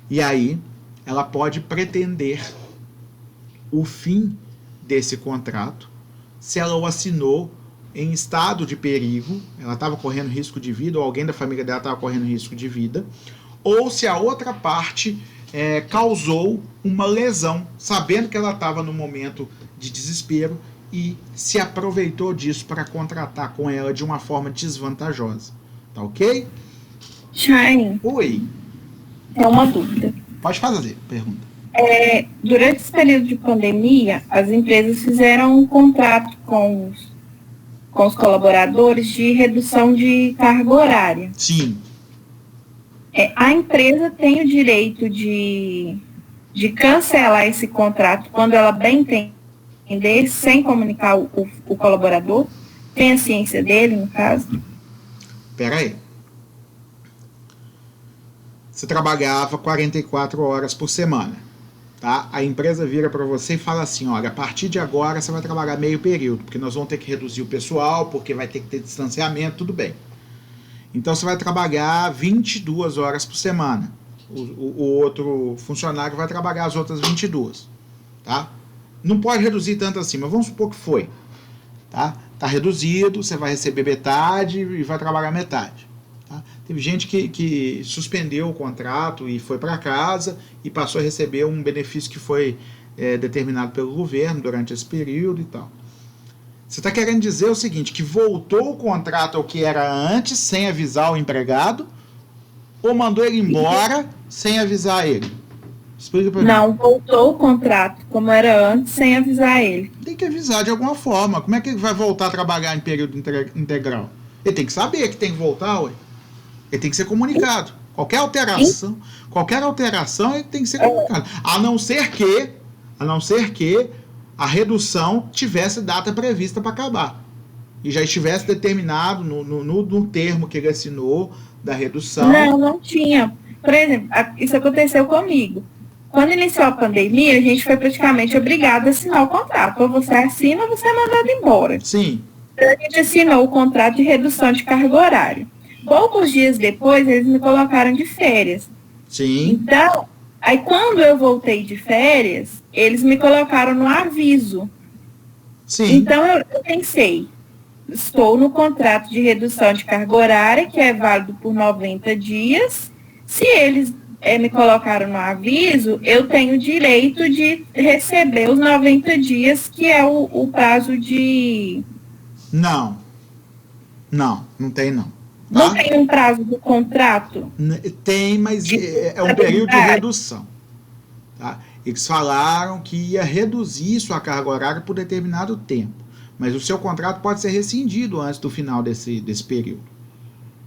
E aí, ela pode pretender o fim desse contrato se ela o assinou em estado de perigo, ela estava correndo risco de vida, ou alguém da família dela estava correndo risco de vida, ou se a outra parte causou uma lesão, sabendo que ela estava no momento de desespero e se aproveitou disso para contratar com ela de uma forma desvantajosa. Tá ok? Shine. Oi. É uma dúvida. Pode fazer, pergunta. Durante esse período de pandemia, as empresas fizeram um contrato com os colaboradores de redução de carga horária. Sim. A empresa tem o direito de cancelar esse contrato quando ela bem entender, sem comunicar o colaborador? Tem a ciência dele, no caso? Espera aí. Você trabalhava 44 horas por semana, tá? A empresa vira para você e fala assim, olha, a partir de agora você vai trabalhar meio período, porque nós vamos ter que reduzir o pessoal, porque vai ter que ter distanciamento, tudo bem. Então você vai trabalhar 22 horas por semana. O outro funcionário vai trabalhar as outras 22, tá? Não pode reduzir tanto assim, mas vamos supor que foi, tá? Tá reduzido, você vai receber metade e vai trabalhar metade. Tá? Teve gente que suspendeu o contrato e foi para casa e passou a receber um benefício que foi determinado pelo governo durante esse período e tal. Você está querendo dizer o seguinte, que voltou o contrato ao que era antes, sem avisar o empregado, ou mandou ele embora sem avisar ele? Explica para mim. Não, voltou o contrato como era antes, sem avisar ele. Tem que avisar de alguma forma. Como é que ele vai voltar a trabalhar em período integral? Ele tem que saber que tem que voltar, ué. Ele tem que ser comunicado. Qualquer alteração ele tem que ser comunicado. A não ser que a redução tivesse data prevista para acabar. E já estivesse determinado no termo que ele assinou da redução. Não tinha. Por exemplo, isso aconteceu comigo. Quando iniciou a pandemia, a gente foi praticamente obrigado a assinar o contrato. Ou você assina ou você é mandado embora. Sim. Então, a gente assinou o contrato de redução de carga horária. Poucos dias depois, eles me colocaram de férias. Sim. Então, aí quando eu voltei de férias, eles me colocaram no aviso. Sim. Então, eu pensei, estou no contrato de redução de carga horária, que é válido por 90 dias. Se eles me colocaram no aviso, eu tenho direito de receber os 90 dias, que é o prazo de... Não tem não. Tá? Não tem um prazo do contrato? Tem, mas é um período de redução. Tá? Eles falaram que ia reduzir sua carga horária por determinado tempo. Mas o seu contrato pode ser rescindido antes do final desse período.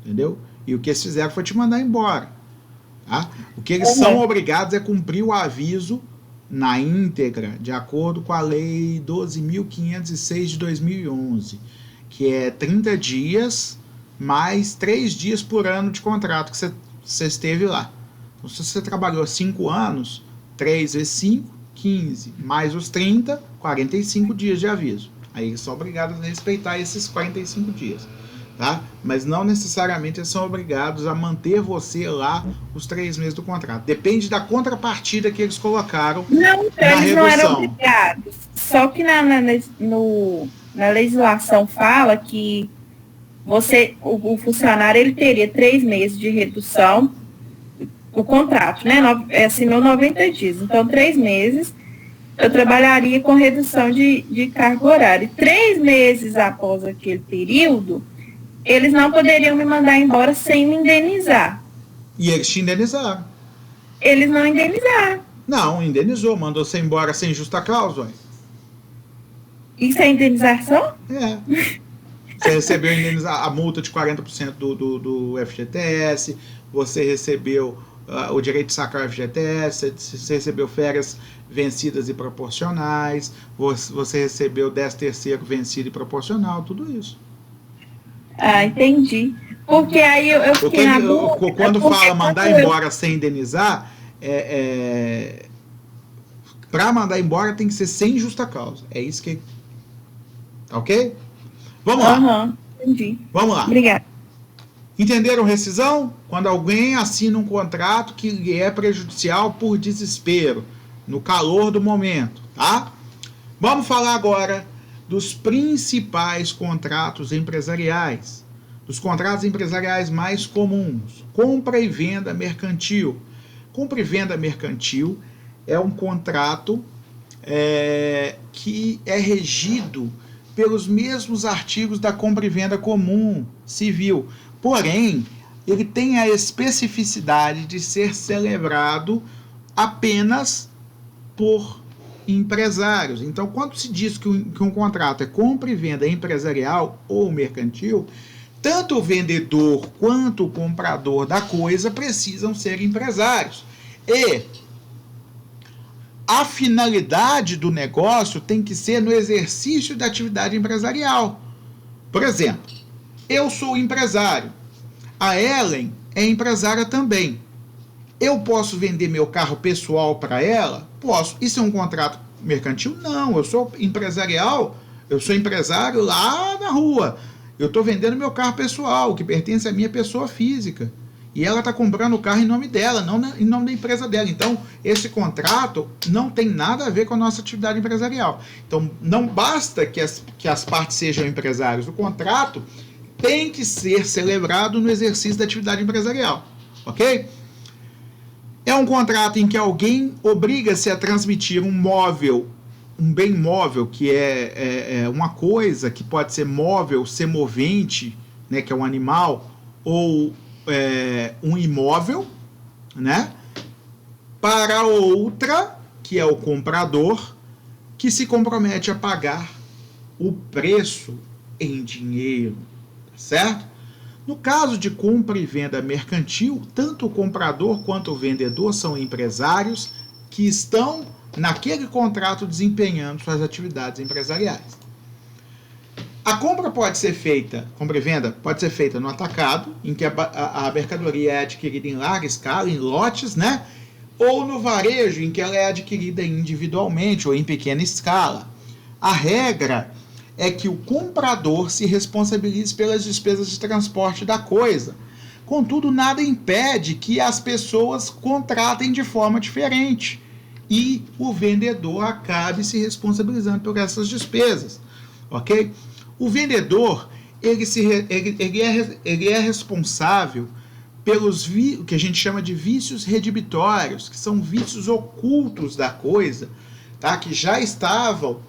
Entendeu? E o que eles fizeram foi te mandar embora. Tá? O que eles são obrigados é cumprir o aviso na íntegra, de acordo com a Lei 12.506 de 2011, que é 30 dias mais 3 dias por ano de contrato que você esteve lá. Então, se você trabalhou 5 anos, 3 vezes 5, 15, mais os 30, 45 dias de aviso. Aí eles são obrigados a respeitar esses 45 dias. Tá? Mas não necessariamente eles são obrigados a manter você lá os 3 meses do contrato. Depende da contrapartida que eles colocaram na redução. Eles não eram obrigados. Só que na legislação fala que o funcionário ele teria 3 meses de redução, o contrato, né? Assinou 90 dias. Então, 3 meses eu trabalharia com redução de carga horária. 3 meses após aquele período, eles não poderiam me mandar embora sem me indenizar. E eles te indenizaram. Eles não indenizaram. Não, indenizou, mandou você embora sem justa causa. Isso é indenização? É. Você recebeu a multa de 40% do FGTS, você recebeu o direito de sacar o FGTS, você recebeu férias vencidas e proporcionais, você recebeu 13º vencido e proporcional, tudo isso. Ah, entendi. Porque aí eu fiquei na dúvida. Quando fala mandar embora sem indenizar, para mandar embora tem que ser sem justa causa. É isso que... Ok? Vamos lá. Entendi. Vamos lá. Obrigada. Entenderam rescisão? Quando alguém assina um contrato que lhe é prejudicial por desespero, no calor do momento, tá? Vamos falar agora dos principais contratos empresariais, dos contratos empresariais mais comuns. Compra e venda mercantil. Compra e venda mercantil é um contrato que é regido pelos mesmos artigos da compra e venda comum civil. Porém, ele tem a especificidade de ser celebrado apenas por empresários. Então, quando se diz que um contrato é compra e venda empresarial ou mercantil, tanto o vendedor quanto o comprador da coisa precisam ser empresários. E a finalidade do negócio tem que ser no exercício da atividade empresarial. Por exemplo, eu sou empresário, a Ellen é empresária também. Eu posso vender meu carro pessoal para ela? Posso. Isso é um contrato mercantil? Não, eu sou empresarial, eu sou empresário lá na rua. Eu estou vendendo meu carro pessoal, que pertence à minha pessoa física. E ela está comprando o carro em nome dela, não em nome da empresa dela. Então, esse contrato não tem nada a ver com a nossa atividade empresarial. Então, não basta que as partes sejam empresários. O contrato tem que ser celebrado no exercício da atividade empresarial. Ok? É um contrato em que alguém obriga-se a transmitir um móvel um bem móvel, que é uma coisa que pode ser móvel, ser movente, né, que é um animal, ou um imóvel, né, para outra, que é o comprador, que se compromete a pagar o preço em dinheiro, certo? No caso de compra e venda mercantil, tanto o comprador quanto o vendedor são empresários que estão naquele contrato desempenhando suas atividades empresariais. A compra pode ser feita, compra e venda pode ser feita no atacado, em que a mercadoria é adquirida em larga escala, em lotes, né? Ou no varejo, em que ela é adquirida individualmente ou em pequena escala. A regra é que o comprador se responsabilize pelas despesas de transporte da coisa. Contudo, nada impede que as pessoas contratem de forma diferente e o vendedor acabe se responsabilizando por essas despesas, ok? O vendedor, ele é responsável pelos o que a gente chama de vícios redibitórios, que são vícios ocultos da coisa, tá? Que já estavam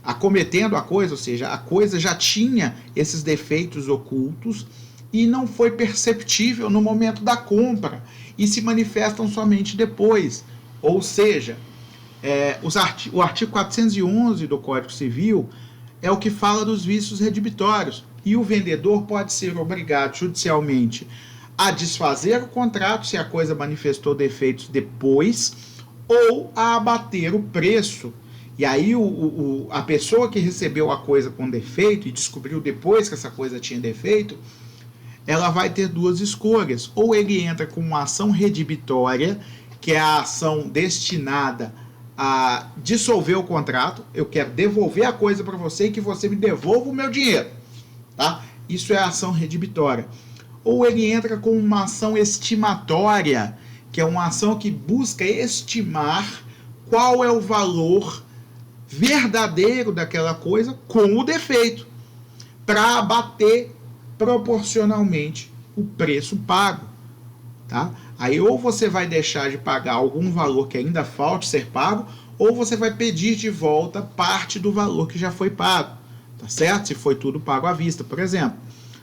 acometendo a coisa, ou seja, a coisa já tinha esses defeitos ocultos e não foi perceptível no momento da compra e se manifestam somente depois. Ou seja, o artigo 411 do Código Civil é o que fala dos vícios redibitórios, e o vendedor pode ser obrigado judicialmente a desfazer o contrato se a coisa manifestou defeitos depois, ou a abater o preço. E aí a pessoa que recebeu a coisa com defeito e descobriu depois que essa coisa tinha defeito, ela vai ter duas escolhas. Ou ele entra com uma ação redibitória, que é a ação destinada a dissolver o contrato. Eu quero devolver a coisa para você e que você me devolva o meu dinheiro, tá? Isso é a ação redibitória. Ou ele entra com uma ação estimatória, que é uma ação que busca estimar qual é o valor verdadeiro daquela coisa com o defeito, para abater proporcionalmente o preço pago, tá? Aí ou você vai deixar de pagar algum valor que ainda falte ser pago, ou você vai pedir de volta parte do valor que já foi pago, tá certo? Se foi tudo pago à vista, por exemplo,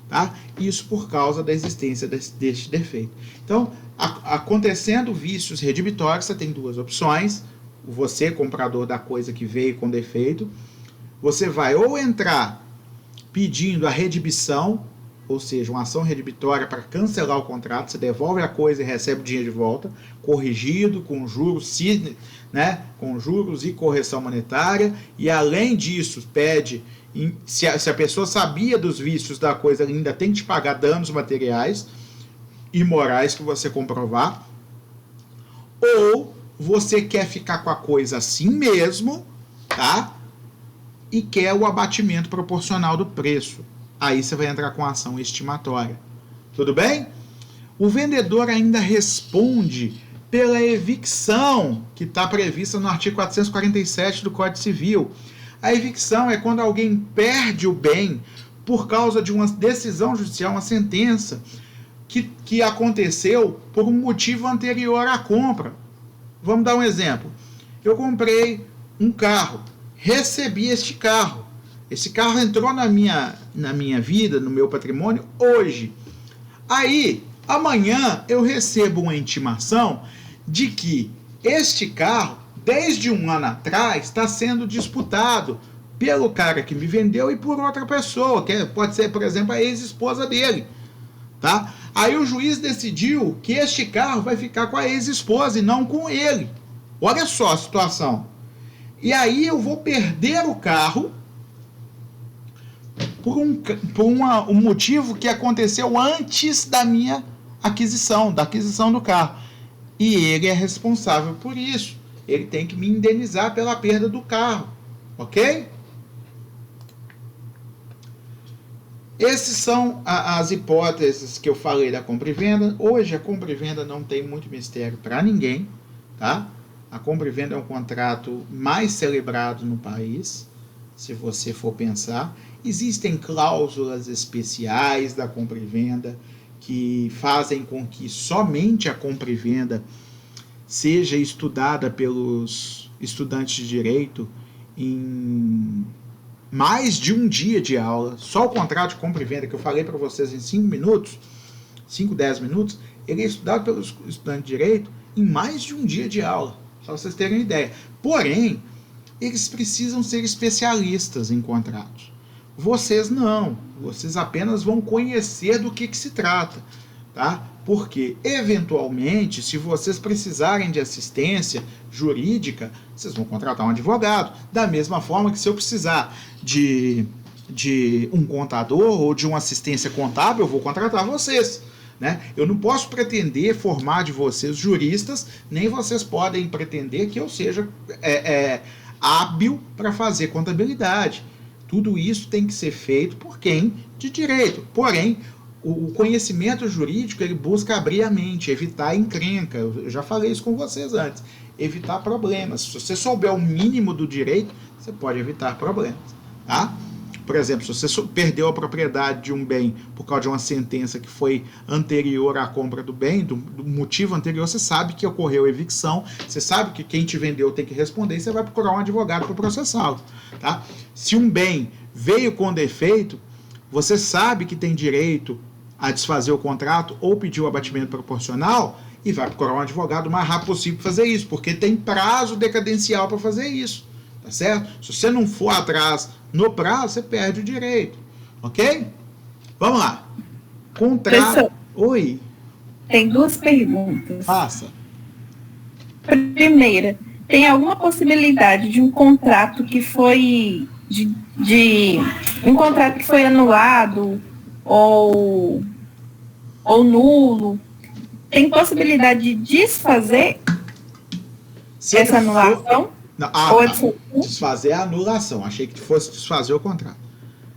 tá? Isso por causa da existência deste defeito. Então, acontecendo vícios redibitórios, você tem duas opções. Você, comprador da coisa que veio com defeito, você vai ou entrar pedindo a redibição, ou seja, uma ação redibitória para cancelar o contrato, você devolve a coisa e recebe o dinheiro de volta, corrigido, com juros, né, com juros e correção monetária, e além disso, pede, se a pessoa sabia dos vícios da coisa, ainda tem que te pagar danos materiais e morais que você comprovar, ou você quer ficar com a coisa assim mesmo, tá? E quer o abatimento proporcional do preço. Aí você vai entrar com a ação estimatória. Tudo bem? O vendedor ainda responde pela evicção, que está prevista no artigo 447 do Código Civil. A evicção é quando alguém perde o bem por causa de uma decisão judicial, uma sentença, que aconteceu por um motivo anterior à compra. Vamos dar um exemplo. Eu comprei um carro, recebi este carro. Esse carro entrou na minha vida, no meu patrimônio, hoje. Aí, amanhã, eu recebo uma intimação de que este carro, desde um ano atrás, está sendo disputado pelo cara que me vendeu e por outra pessoa, que pode ser, por exemplo, a ex-esposa dele. Tá? Aí o juiz decidiu que este carro vai ficar com a ex-esposa e não com ele. Olha só a situação. E aí eu vou perder o carro por um motivo que aconteceu antes da minha aquisição, da aquisição do carro. E ele é responsável por isso. Ele tem que me indenizar pela perda do carro. Ok? Essas são as hipóteses que eu falei da compra e venda. Hoje a compra e venda não tem muito mistério para ninguém, tá? A compra e venda é um contrato mais celebrado no país, se você for pensar. Existem cláusulas especiais da compra e venda que fazem com que somente a compra e venda seja estudada pelos estudantes de direito em mais de um dia de aula. Só o contrato de compra e venda que eu falei para vocês em 5 minutos, 5, 10 minutos, ele é estudado pelos estudantes de direito em mais de um dia de aula, só vocês terem uma ideia. Porém, eles precisam ser especialistas em contratos. Vocês não, vocês apenas vão conhecer do que se trata, tá? Porque, eventualmente, se vocês precisarem de assistência jurídica, vocês vão contratar um advogado. Da mesma forma que se eu precisar de um contador ou de uma assistência contábil, eu vou contratar vocês, né? Eu não posso pretender formar de vocês juristas, nem vocês podem pretender que eu seja hábil para fazer contabilidade. Tudo isso tem que ser feito por quem de direito. Porém, o conhecimento jurídico, ele busca abrir a mente, evitar encrenca. Eu já falei isso com vocês antes. Evitar problemas. Se você souber o mínimo do direito, você pode evitar problemas, tá? Por exemplo, se você perdeu a propriedade de um bem por causa de uma sentença que foi anterior à compra do bem, do motivo anterior, você sabe que ocorreu evicção, você sabe que quem te vendeu tem que responder e você vai procurar um advogado para processá-lo, tá? Se um bem veio com defeito, você sabe que tem direito a desfazer o contrato ou pedir o abatimento proporcional e vai procurar um advogado o mais rápido possível para fazer isso, porque tem prazo decadencial para fazer isso, tá certo? Se você não for atrás no prazo, você perde o direito, ok? Vamos lá. Contrato... Professor, Oi. tem 2 perguntas. Faça. Primeira, tem alguma possibilidade de um contrato que foi um contrato que foi anulado ou nulo? Tem possibilidade de desfazer essa anulação? Não, desfazer a anulação. Achei que fosse desfazer o contrato.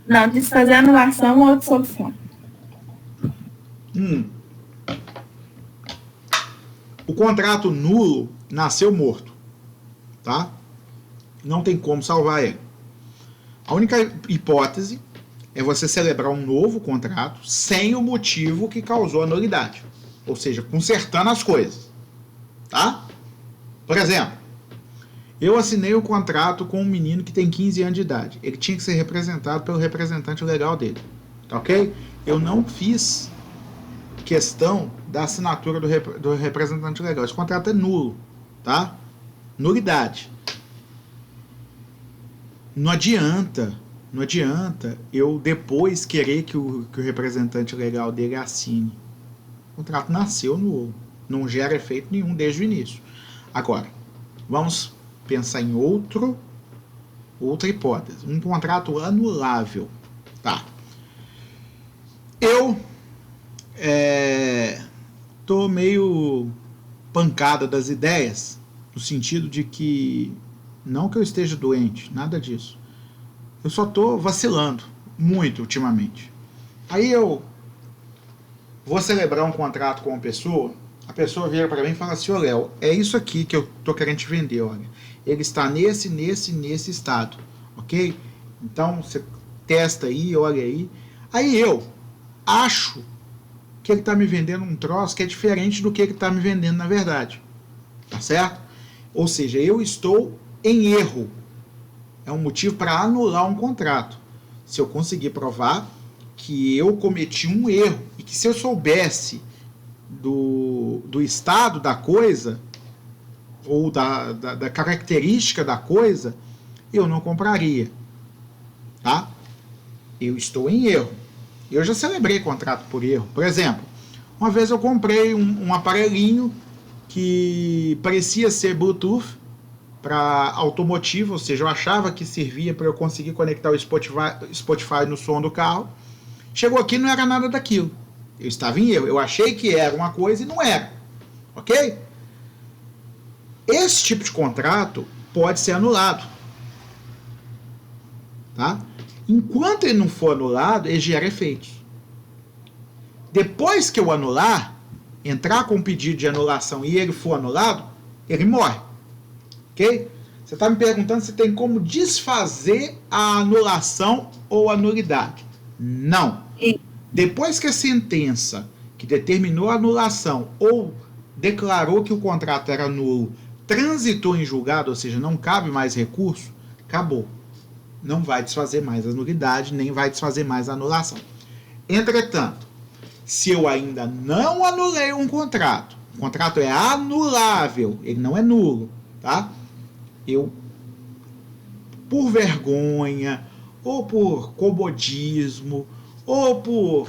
Não, desfazer a anulação ou dissolução. O contrato nulo nasceu morto, tá? Não tem como salvar ele. A única hipótese é você celebrar um novo contrato sem o motivo que causou a nulidade. Ou seja, consertando as coisas, tá? Por exemplo, eu assinei um contrato com um menino que tem 15 anos de idade. Ele tinha que ser representado pelo representante legal dele, tá ok? Eu não fiz questão da assinatura do representante legal. Esse contrato é nulo, tá? Nulidade. Não adianta eu depois querer que o representante legal dele assine. O contrato nasceu nulo. Não gera efeito nenhum desde o início. Agora, vamos pensar em outra hipótese. Um contrato anulável. Tá. Eu tô meio pancada das ideias, no sentido de que, não que eu esteja doente, nada disso. Eu só tô vacilando muito ultimamente. Aí eu vou celebrar um contrato com uma pessoa, a pessoa vira para mim e fala assim: ô Léo, é isso aqui que eu tô querendo te vender, olha. Ele está nesse estado, ok? Então você testa aí, olha aí. Aí eu acho que ele está me vendendo um troço que é diferente do que ele está me vendendo na verdade, tá certo? Ou seja, eu estou em erro. É um motivo para anular um contrato. Se eu conseguir provar que eu cometi um erro e que se eu soubesse do estado da coisa ou da característica da coisa, eu não compraria, tá? Eu estou em erro. Eu já celebrei contrato por erro. Por exemplo, uma vez eu comprei um aparelhinho que parecia ser Bluetooth para automotivo, ou seja, eu achava que servia para eu conseguir conectar o Spotify no som do carro. Chegou aqui e não era nada daquilo. Eu estava em erro. Eu achei que era uma coisa e não era. Ok? Esse tipo de contrato pode ser anulado. Tá? Enquanto ele não for anulado, ele gera efeitos. Depois que eu anular, entrar com um pedido de anulação e ele for anulado, ele morre. Ok? Você está me perguntando se tem como desfazer a anulação ou a nulidade. Não. Depois que a sentença que determinou a anulação ou declarou que o contrato era nulo transitou em julgado, ou seja, não cabe mais recurso, acabou. Não vai desfazer mais a nulidade, nem vai desfazer mais a anulação. Entretanto, se eu ainda não anulei um contrato, o contrato é anulável, ele não é nulo, tá? Eu, por vergonha, ou por comodismo, ou por,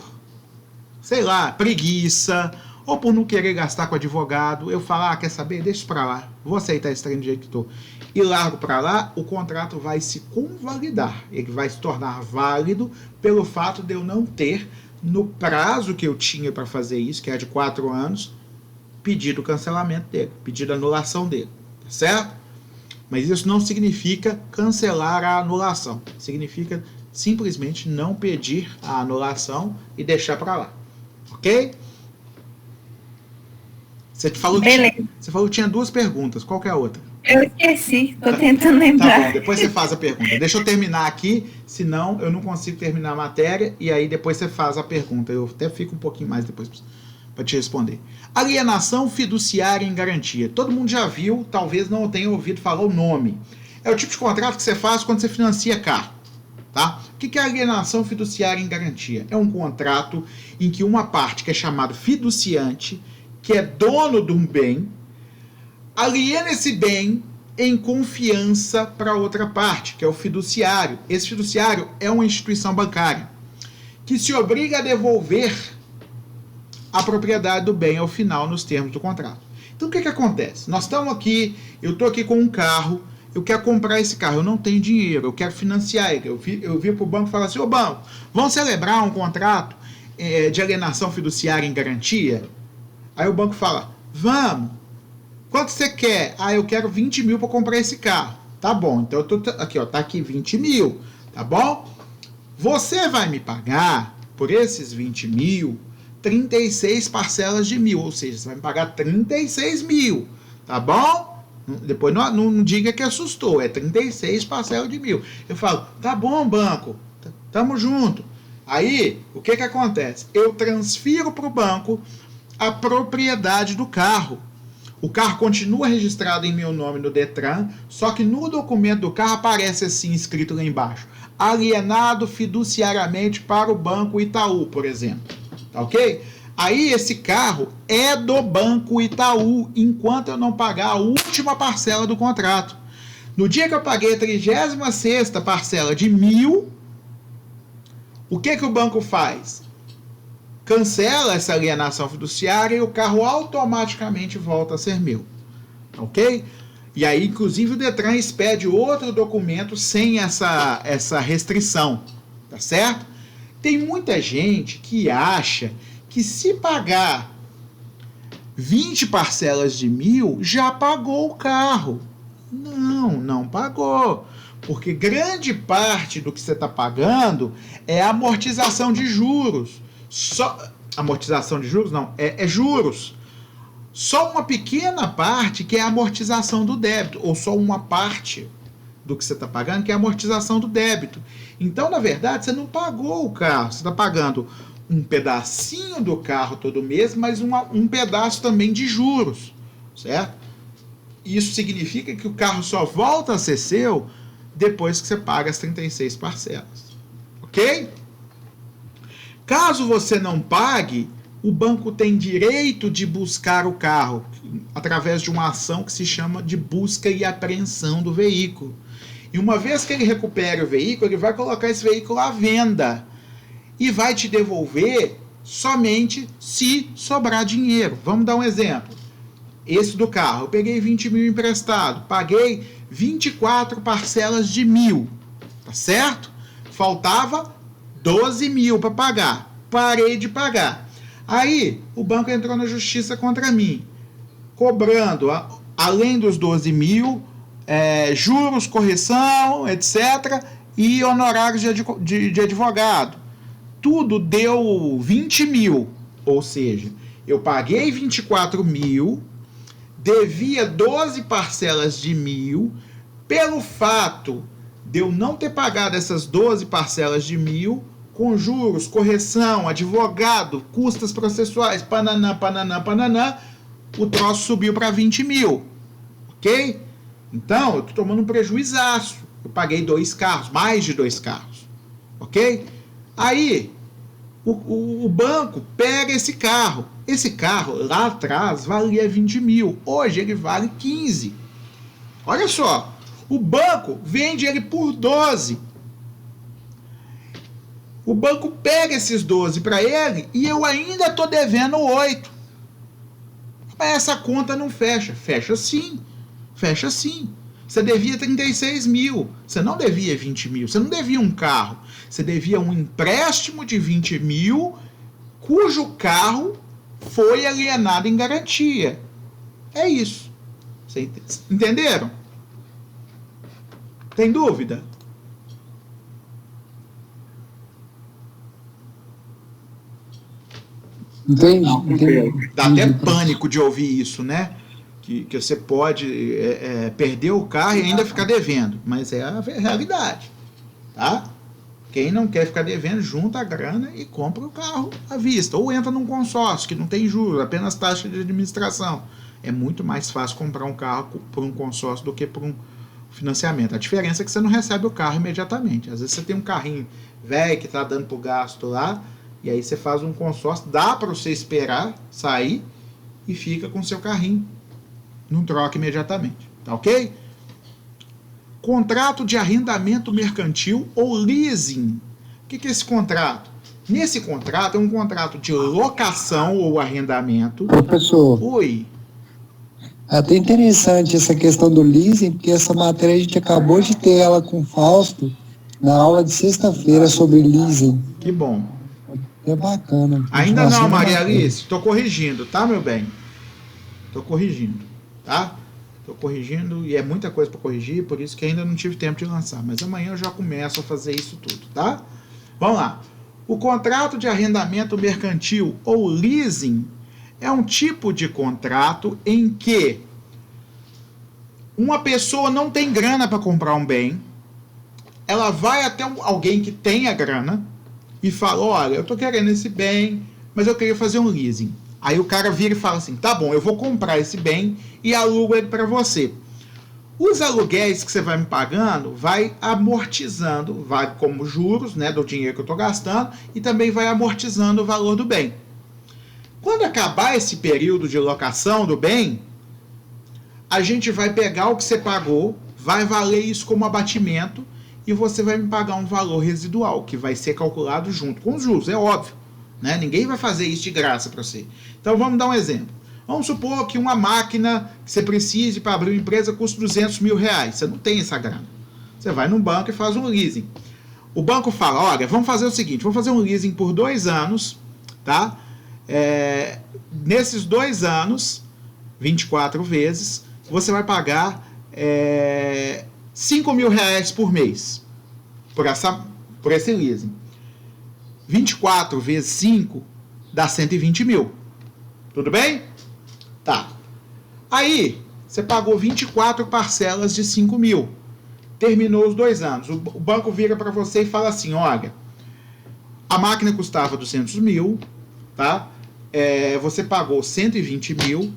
sei lá, preguiça, ou por não querer gastar com advogado, eu falo, quer saber? Deixa isso pra lá, vou aceitar esse trem do jeito que estou. E largo para lá, o contrato vai se convalidar. Ele vai se tornar válido pelo fato de eu não ter, no prazo que eu tinha para fazer isso, que é de 4 anos, pedido o cancelamento dele, pedido a anulação dele, tá certo? Mas isso não significa cancelar a anulação. Significa simplesmente não pedir a anulação e deixar para lá. Ok? Você falou que tinha 2 perguntas. Qual que é a outra? Eu esqueci, tô tentando lembrar. Tá bom, depois você faz a pergunta. Deixa eu terminar aqui, senão eu não consigo terminar a matéria, e aí depois você faz a pergunta. Eu até fico um pouquinho mais depois para te responder. Alienação fiduciária em garantia. Todo mundo já viu, talvez não tenha ouvido falar o nome. É o tipo de contrato que você faz quando você financia carro. Tá? O que é alienação fiduciária em garantia? É um contrato em que uma parte, que é chamado fiduciante, que é dono de um bem, aliena esse bem em confiança para outra parte, que é o fiduciário. Esse fiduciário é uma instituição bancária que se obriga a devolver a propriedade do bem ao final nos termos do contrato. Então o que acontece? Nós estamos aqui, eu estou aqui com um carro, eu quero comprar esse carro, eu não tenho dinheiro, eu quero financiar ele. Eu vi para o banco e falar assim, ô banco, vamos celebrar um contrato de alienação fiduciária em garantia? Aí o banco fala, vamos. Quanto você quer? Eu quero 20 mil para comprar esse carro. Tá bom, então eu tô aqui, ó, tá aqui 20 mil, tá bom? Você vai me pagar por esses 20 mil 36 parcelas de 1.000, ou seja, você vai me pagar 36 mil, tá bom? Depois não diga que assustou, é 36 parcelas de 1.000. Eu falo, tá bom, banco, tamo junto. Aí, o que acontece? Eu transfiro para o banco a propriedade do carro. O carro continua registrado em meu nome no Detran, só que no documento do carro aparece assim, escrito lá embaixo, alienado fiduciariamente para o Banco Itaú, por exemplo. Tá ok? Aí esse carro é do Banco Itaú, enquanto eu não pagar a última parcela do contrato. No dia que eu paguei a 36ª parcela de 1.000, o que o banco faz? Cancela essa alienação fiduciária e o carro automaticamente volta a ser meu. Ok? E aí, inclusive, o Detran expede outro documento sem essa restrição. Tá certo? Tem muita gente que acha que se pagar 20 parcelas de 1.000, já pagou o carro. Não pagou. Porque grande parte do que você está pagando é amortização de juros. Amortização de juros? Não, é juros. Só uma pequena parte que é a amortização do débito, ou só uma parte do que você está pagando que é a amortização do débito. Então, na verdade, você não pagou o carro, você está pagando um pedacinho do carro todo mês, mas um pedaço também de juros, certo? Isso significa que o carro só volta a ser seu depois que você paga as 36 parcelas. Ok? Caso você não pague, o banco tem direito de buscar o carro através de uma ação que se chama de busca e apreensão do veículo. E uma vez que ele recupere o veículo, ele vai colocar esse veículo à venda e vai te devolver somente se sobrar dinheiro. Vamos dar um exemplo. Esse do carro, eu peguei 20 mil emprestado, paguei 24 parcelas de 1.000, tá certo? Faltava 12 mil para pagar, parei de pagar. Aí o banco entrou na justiça contra mim, cobrando, além dos 12 mil, juros, correção, etc., e honorários de advogado. Tudo deu 20 mil, ou seja, eu paguei 24 mil, devia 12 parcelas de 1.000, pelo fato de eu não ter pagado essas 12 parcelas de 1.000, com juros, correção, advogado, custas processuais, pananã, o troço subiu para 20 mil. ok? Então, eu estou tomando um prejuizaço. Eu paguei 2 carros, mais de 2 carros, ok? Aí, o banco pega esse carro. Esse carro, lá atrás, valia 20 mil. Hoje, ele vale 15. Olha só, o banco vende ele por 12. O banco pega esses 12 para ele e eu ainda estou devendo 8. Mas essa conta não fecha. Fecha sim. Fecha sim. Você devia 36 mil. Você não devia 20 mil. Você não devia um carro. Você devia um empréstimo de 20 mil, cujo carro foi alienado em garantia. É isso. Vocês entenderam? Tem dúvida? Entendi. Dá até pânico de ouvir isso, né? Que você pode perder o carro e ainda ficar devendo. Mas é a realidade, tá? Quem não quer ficar devendo, junta a grana e compra o carro à vista. Ou entra num consórcio que não tem juros, apenas taxa de administração. É muito mais fácil comprar um carro por um consórcio do que por um financiamento. A diferença é que você não recebe o carro imediatamente. Às vezes você tem um carrinho velho que está dando para o gasto lá, e aí você faz um consórcio, dá para você esperar sair e fica com o seu carrinho. Não troca imediatamente, tá ok? Contrato de arrendamento mercantil ou leasing. O que é esse contrato? Nesse contrato é um contrato de locação ou arrendamento. Professor, Oi. é até interessante essa questão do leasing, porque essa matéria a gente acabou de ter ela com o Fausto na aula de sexta-feira sobre leasing. Que bom. É bacana. Ainda não, Maria Alice. Estou corrigindo, tá, meu bem? Estou corrigindo, tá? Estou corrigindo e é muita coisa para corrigir, por isso que ainda não tive tempo de lançar. Mas amanhã eu já começo a fazer isso tudo, tá? Vamos lá. O contrato de arrendamento mercantil ou leasing é um tipo de contrato em que uma pessoa não tem grana para comprar um bem, ela vai até alguém que tem a grana e fala, olha, eu tô querendo esse bem, mas eu queria fazer um leasing. Aí o cara vira e fala assim, tá bom, eu vou comprar esse bem e alugo ele para você. Os aluguéis que você vai me pagando, vai amortizando, vai como juros, né, do dinheiro que eu tô gastando, e também vai amortizando o valor do bem. Quando acabar esse período de locação do bem, a gente vai pegar o que você pagou, vai valer isso como abatimento, e você vai me pagar um valor residual, que vai ser calculado junto com os juros, é óbvio, né? Ninguém vai fazer isso de graça para você. Então vamos dar um exemplo. Vamos supor que uma máquina que você precise para abrir uma empresa custa 200 mil reais. Você não tem essa grana. Você vai num banco e faz um leasing. O banco fala, olha, vamos fazer o seguinte, vamos fazer um leasing por 2 anos, tá? Nesses 2 anos, 24 vezes, você vai pagar 5 mil reais por mês por esse leasing. 24 vezes 5 dá 120 mil. Tudo bem? Tá. Aí, você pagou 24 parcelas de 5 mil. Terminou os 2 anos. O banco vira para você e fala assim, olha, a máquina custava 200 mil, tá? Você pagou 120 mil,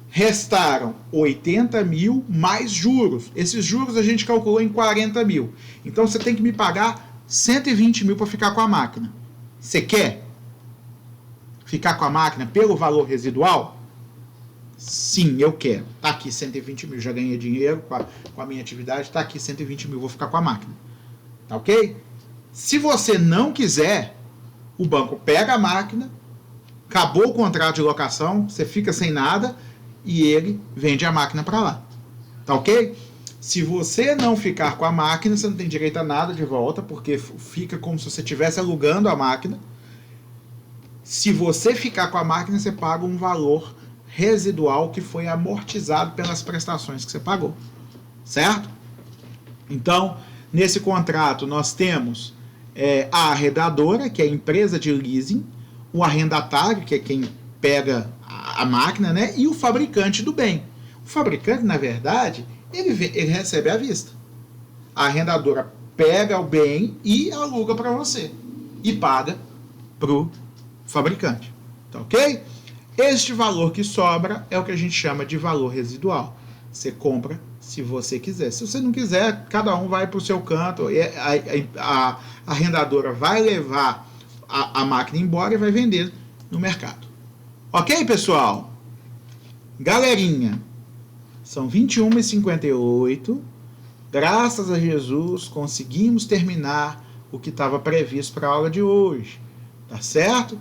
restaram 80 mil mais juros. Esses juros a gente calculou em 40 mil. Então você tem que me pagar 120 mil para ficar com a máquina. Você quer ficar com a máquina pelo valor residual? Sim, eu quero. Tá aqui 120 mil, já ganhei dinheiro com a minha atividade, tá aqui 120 mil, vou ficar com a máquina. Tá ok? Se você não quiser, o banco pega a máquina, acabou o contrato de locação, você fica sem nada e ele vende a máquina para lá. Tá ok? Se você não ficar com a máquina, você não tem direito a nada de volta, porque fica como se você estivesse alugando a máquina. Se você ficar com a máquina, você paga um valor residual que foi amortizado pelas prestações que você pagou. Certo? Então, nesse contrato, nós temos a arrendadora, que é a empresa de leasing, o arrendatário, que é quem pega a máquina, né? E o fabricante do bem. O fabricante, na verdade, ele recebe à vista. A arrendadora pega o bem e aluga para você. E paga para o fabricante. Tá ok? Este valor que sobra é o que a gente chama de valor residual. Você compra se você quiser. Se você não quiser, cada um vai para o seu canto. A arrendadora vai levar a máquina embora e vai vender no mercado. Ok, pessoal? Galerinha, são 21h58. Graças a Jesus, conseguimos terminar o que estava previsto para a aula de hoje. Tá certo?